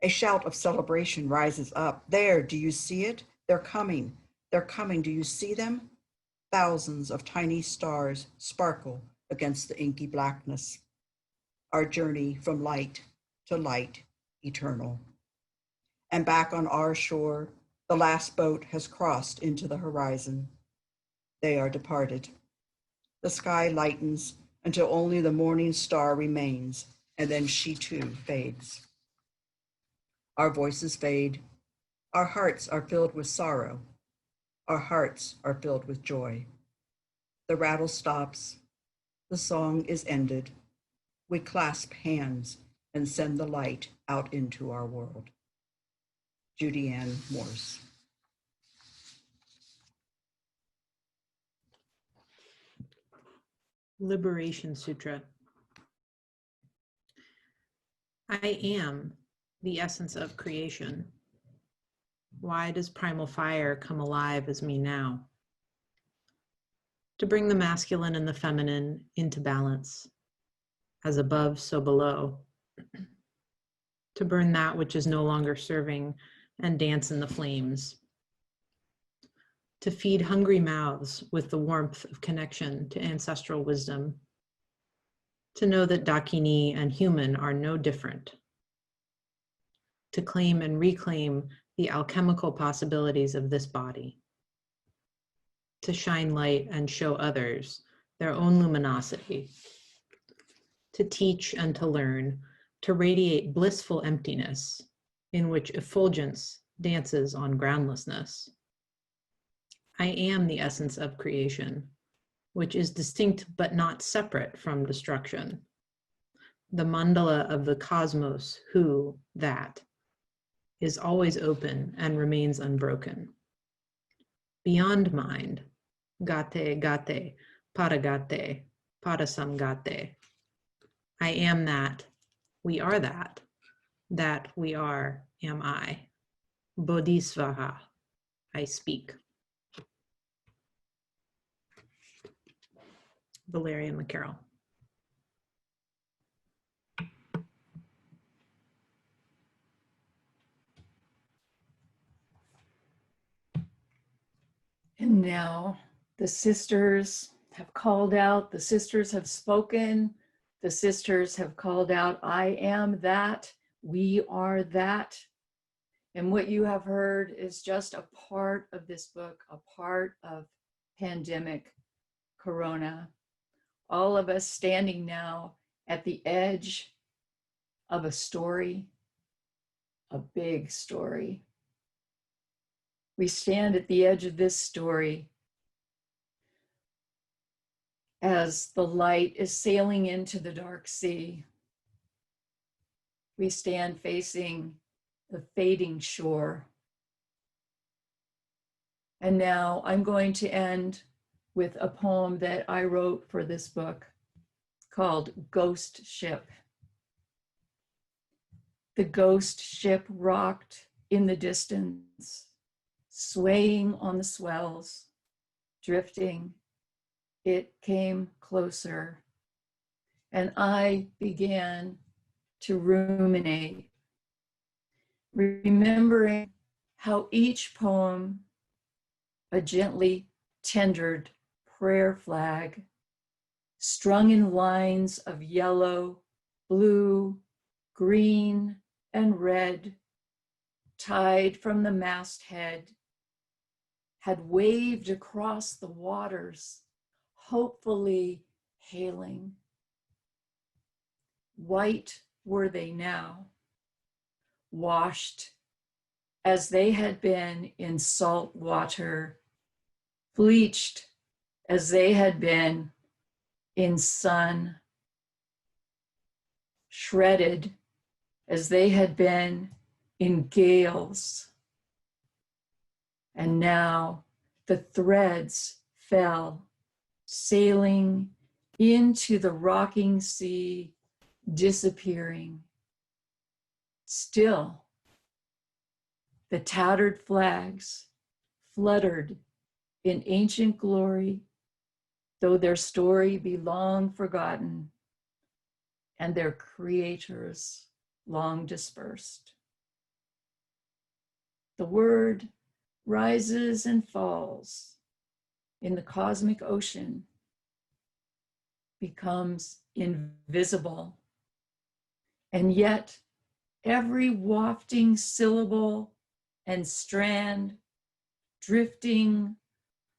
A shout of celebration rises up. There, do you see it? They're coming. They're coming. Do you see them? Thousands of tiny stars sparkle against the inky blackness. Our journey from light to light eternal. And back on our shore, the last boat has crossed into the horizon. They are departed. The sky lightens until only the morning star remains, and then she too fades. Our voices fade. Our hearts are filled with sorrow. Our hearts are filled with joy. The rattle stops. The song is ended. We clasp hands and send the light out into our world. Judy Ann Morse. Liberation Sutra. I am the essence of creation. Why does primal fire come alive as me now? To bring the masculine and the feminine into balance, as above, so below. To burn that which is no longer serving and dance in the flames. To feed hungry mouths with the warmth of connection to ancestral wisdom. To know that Dakini and human are no different. To claim and reclaim the alchemical possibilities of this body. To shine light and show others their own luminosity. To teach and to learn, to radiate blissful emptiness in which effulgence dances on groundlessness. I am the essence of creation, which is distinct but not separate from destruction. The mandala of the cosmos, who, that, is always open and remains unbroken. Beyond mind, gate gate, paragate, parasamgate. I am that, we are that we are, am I. Bodhisvaha, I speak. Valeria McCarroll. And now the sisters have called out, the sisters have spoken, the sisters have called out, I am that, we are that. And what you have heard is just a part of this book, a part of pandemic corona. All of us standing now at the edge of a story, a big story. We stand at the edge of this story as the light is sailing into the dark sea. We stand facing the fading shore. And now I'm going to end with a poem that I wrote for this book called Ghost Ship. The ghost ship rocked in the distance, swaying on the swells, drifting. It came closer, and I began to ruminate, remembering how each poem, a gently tendered prayer flag, strung in lines of yellow, blue, green, and red, tied from the masthead, had waved across the waters, hopefully hailing. White were they now, washed as they had been in salt water, bleached as they had been in sun, shredded as they had been in gales. And now the threads fell, sailing into the rocking sea, disappearing. Still, the tattered flags fluttered in ancient glory, though their story be long forgotten and their creators long dispersed. The word rises and falls in the cosmic ocean becomes invisible. And yet, every wafting syllable and strand, drifting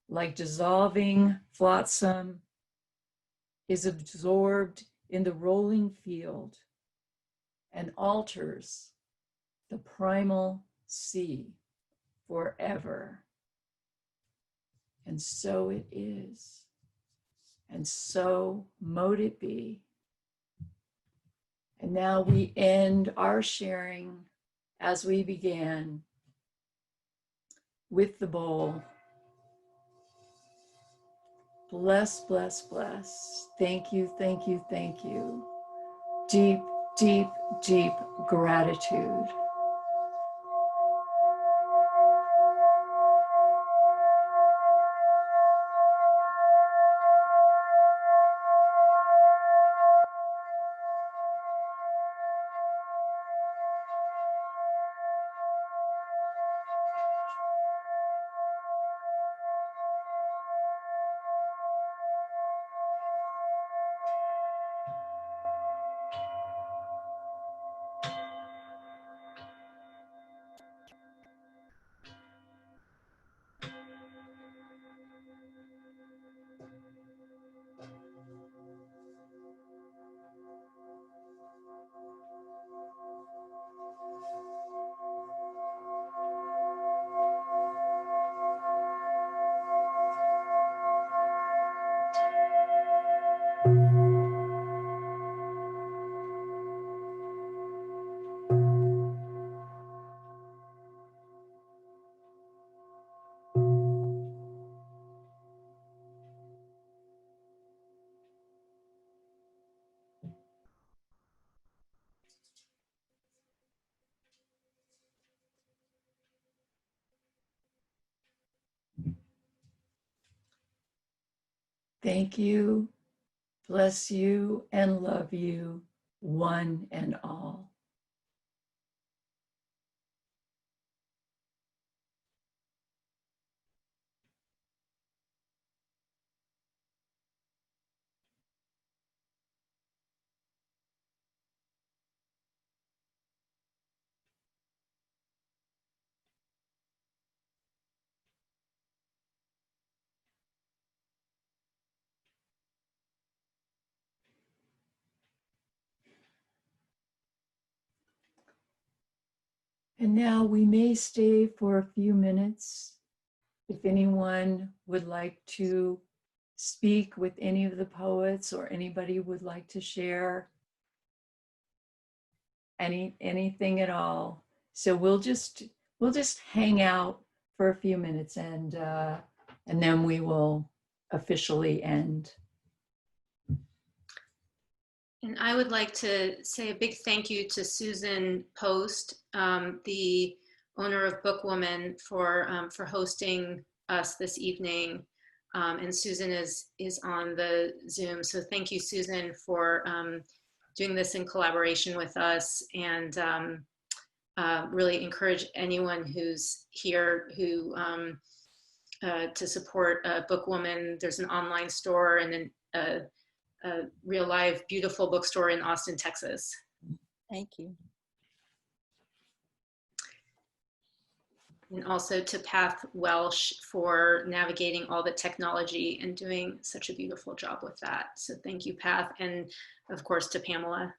like dissolving flotsam, is absorbed in the rolling field and alters the primal sea forever. And so it is, and so mote it be. And now we end our sharing as we began with the bowl. Bless, bless, bless. Thank you, thank you, thank you. Deep, deep, deep gratitude. Thank you, bless you, and love you, one and all. And now we may stay for a few minutes. If anyone would like to speak with any of the poets or anybody would like to share anything at all. So we'll just hang out for a few minutes and then we will officially end. And I would like to say a big thank you to Susan Post, the owner of Bookwoman, for hosting us this evening. And Susan is on the Zoom. So thank you, Susan, for doing this in collaboration with us, and really encourage anyone who's here who to support Bookwoman. There's an online store and then a real live beautiful bookstore in Austin, Texas. Thank you. And also to Path Welsh for navigating all the technology and doing such a beautiful job with that. So thank you, Path, and of course to Pamela.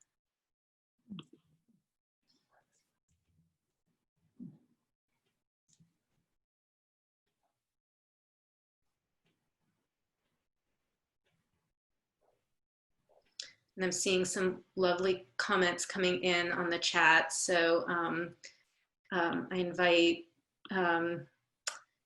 And I'm seeing some lovely comments coming in on the chat. So I invite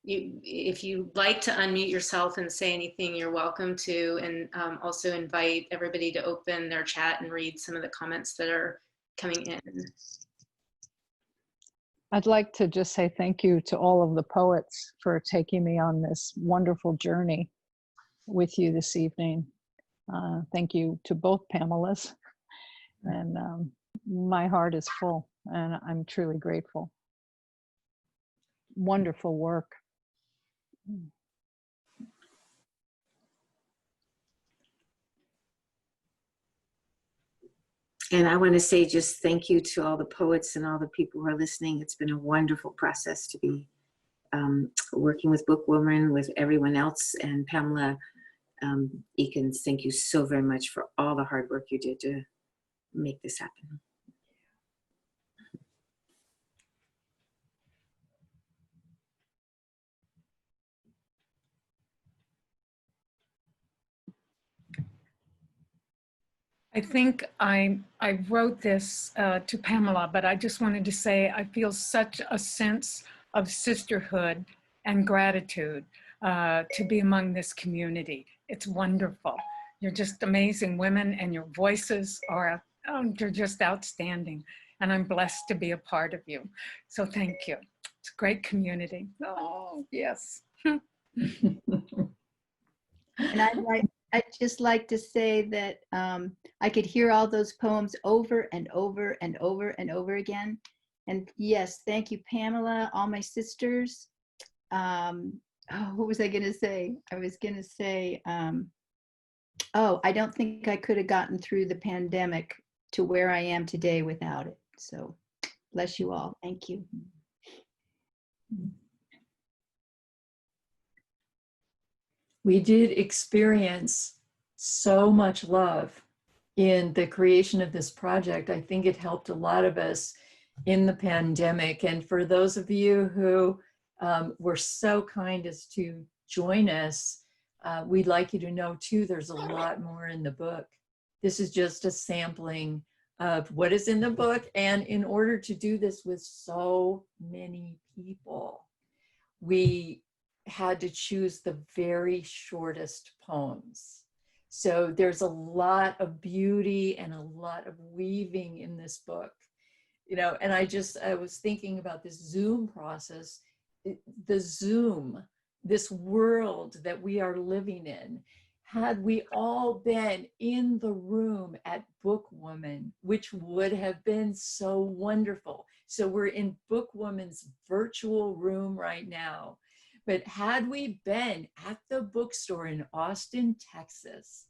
you, if you'd like to unmute yourself and say anything, you're welcome to, and also invite everybody to open their chat and read some of the comments that are coming in. I'd like to just say thank you to all of the poets for taking me on this wonderful journey with you this evening. Thank you to both Pamelas, and my heart is full and I'm truly grateful. wonderful work. And I want to say just thank you to all the poets and all the people who are listening. It's been a wonderful process to be working with Bookwoman, with everyone else. And Pamela Eakins, thank you so very much for all the hard work you did to make this happen. I think I wrote this to Pamela, but I just wanted to say I feel such a sense of sisterhood and gratitude to be among this community. It's wonderful. You're just amazing women, and your voices are they're just outstanding. And I'm blessed to be a part of you. So thank you. It's a great community. Oh, yes. And I'd just like to say that I could hear all those poems over and over and over and over again. And yes, thank you, Pamela, all my sisters. What was I going to say? I was going to say, oh, I don't think I could have gotten through the pandemic to where I am today without it. So bless you all. Thank you. We did experience so much love in the creation of this project. I think it helped a lot of us in the pandemic. And for those of you who were so kind as to join us, we'd like you to know too, there's a lot more in the book. This is just a sampling of what is in the book. And in order to do this with so many people, we had to choose the very shortest poems. So there's a lot of beauty and a lot of weaving in this book, you know. And I was thinking about this Zoom process, the Zoom, this world that we are living in. Had we all been in the room at Bookwoman, which would have been so wonderful. So we're in Bookwoman's virtual room right now. But had we been at the bookstore in Austin, Texas,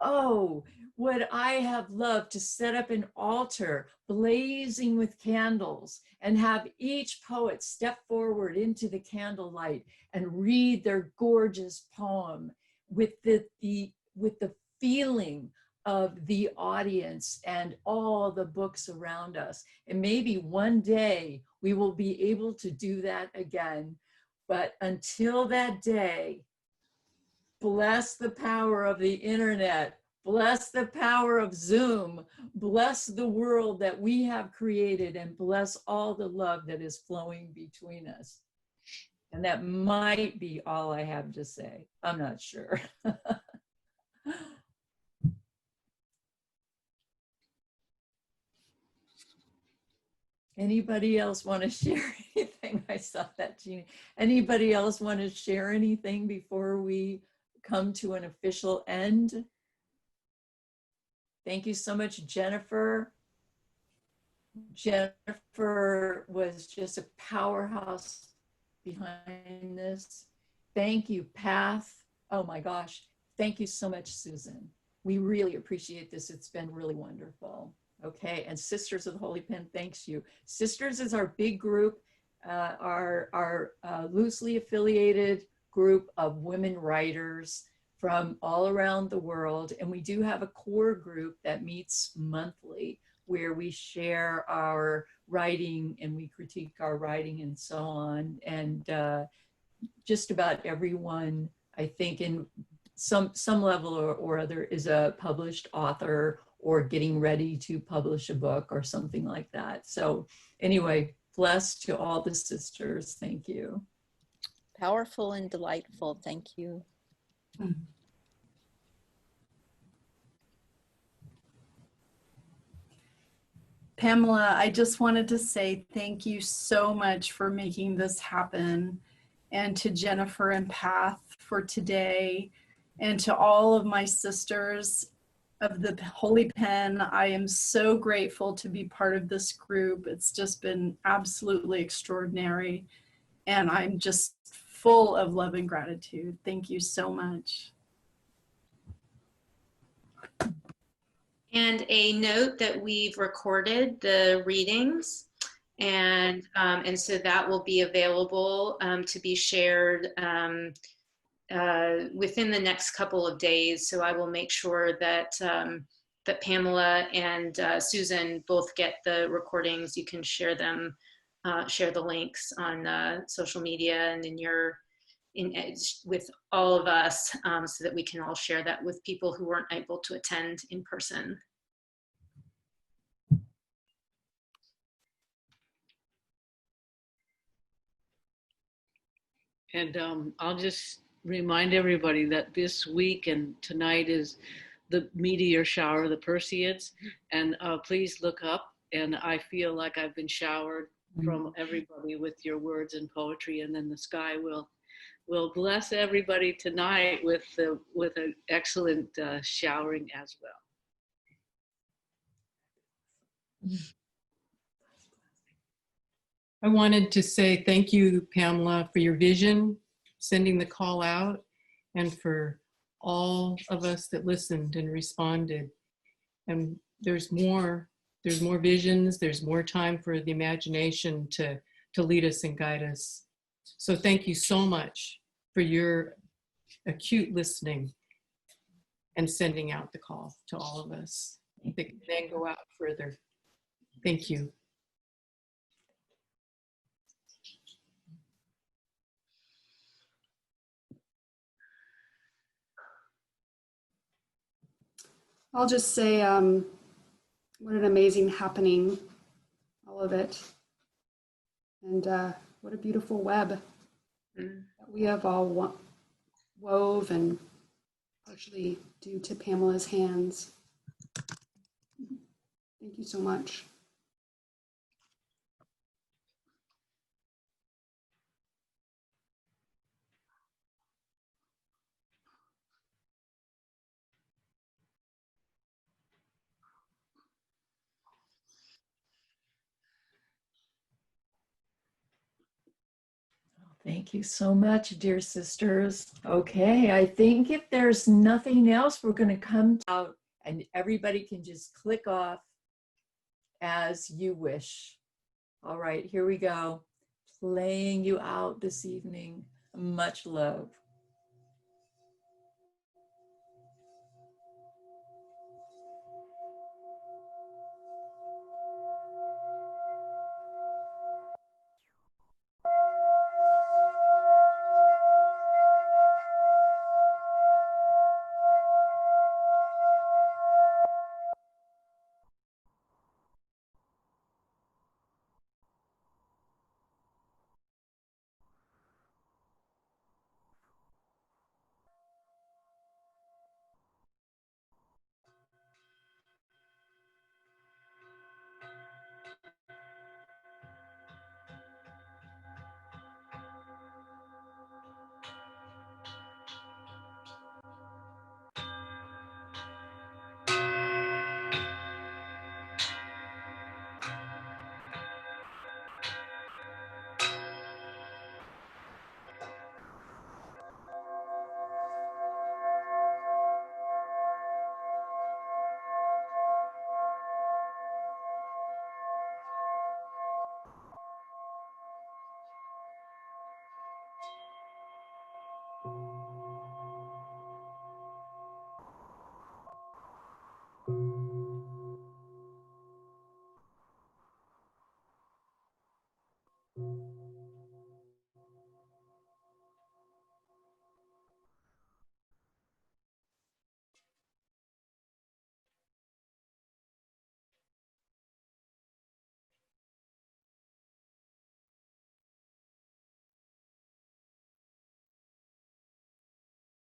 oh, would I have loved to set up an altar blazing with candles and have each poet step forward into the candlelight and read their gorgeous poem with the feeling of the audience and all the books around us. And maybe one day we will be able to do that again. But until that day, bless the power of the internet, bless the power of Zoom, bless the world that we have created, and bless all the love that is flowing between us. And that might be all I have to say. I'm not sure. Anybody else want to share anything? I saw that, Jeannie. Anybody else want to share anything before we come to an official end? Thank you so much, Jennifer. Jennifer was just a powerhouse behind this. Thank you, Path. Oh my gosh. Thank you so much, Susan. We really appreciate this. It's been really wonderful. Okay, and Sisters of the Holy Pen, thanks you. Sisters is our big group, our loosely affiliated group of women writers from all around the world. And we do have a core group that meets monthly where we share our writing and we critique our writing and so on. And just about everyone, I think, in some level or other is a published author or getting ready to publish a book or something like that. So anyway, blessed to all the sisters. Thank you. Powerful and delightful. Thank you. Pamela, I just wanted to say thank you so much for making this happen, and to Jennifer and Path for today, and to all of my sisters of the Holy Pen. I am so grateful to be part of this group. It's just been absolutely extraordinary. And I'm just full of love and gratitude. Thank you so much. And a note that we've recorded the readings, and so that will be available to be shared within the next couple of days. So I will make sure that that Pamela and Susan both get the recordings. You can share them, share the links on social media and with all of us, so that we can all share that with people who weren't able to attend in person. And I'll just remind everybody that this week and tonight is the meteor shower, the Perseids, and please look up. And I feel like I've been showered from everybody with your words and poetry, and then the sky will bless everybody tonight with an excellent showering as well. I wanted to say thank you, Pamela, for your vision, sending the call out, and for all of us that listened and responded. And there's more visions, there's more time for the imagination to lead us and guide us. So thank you so much for your acute listening and sending out the call to all of us that can then go out further. Thank you. I'll just say what an amazing happening, all of it. And what a beautiful web that we have all wove and partially due to Pamela's hands. Thank you so much. Thank you so much, dear sisters. Okay, I think if there's nothing else, we're going to come out and everybody can just click off as you wish. All right, here we go. Playing you out this evening. Much love.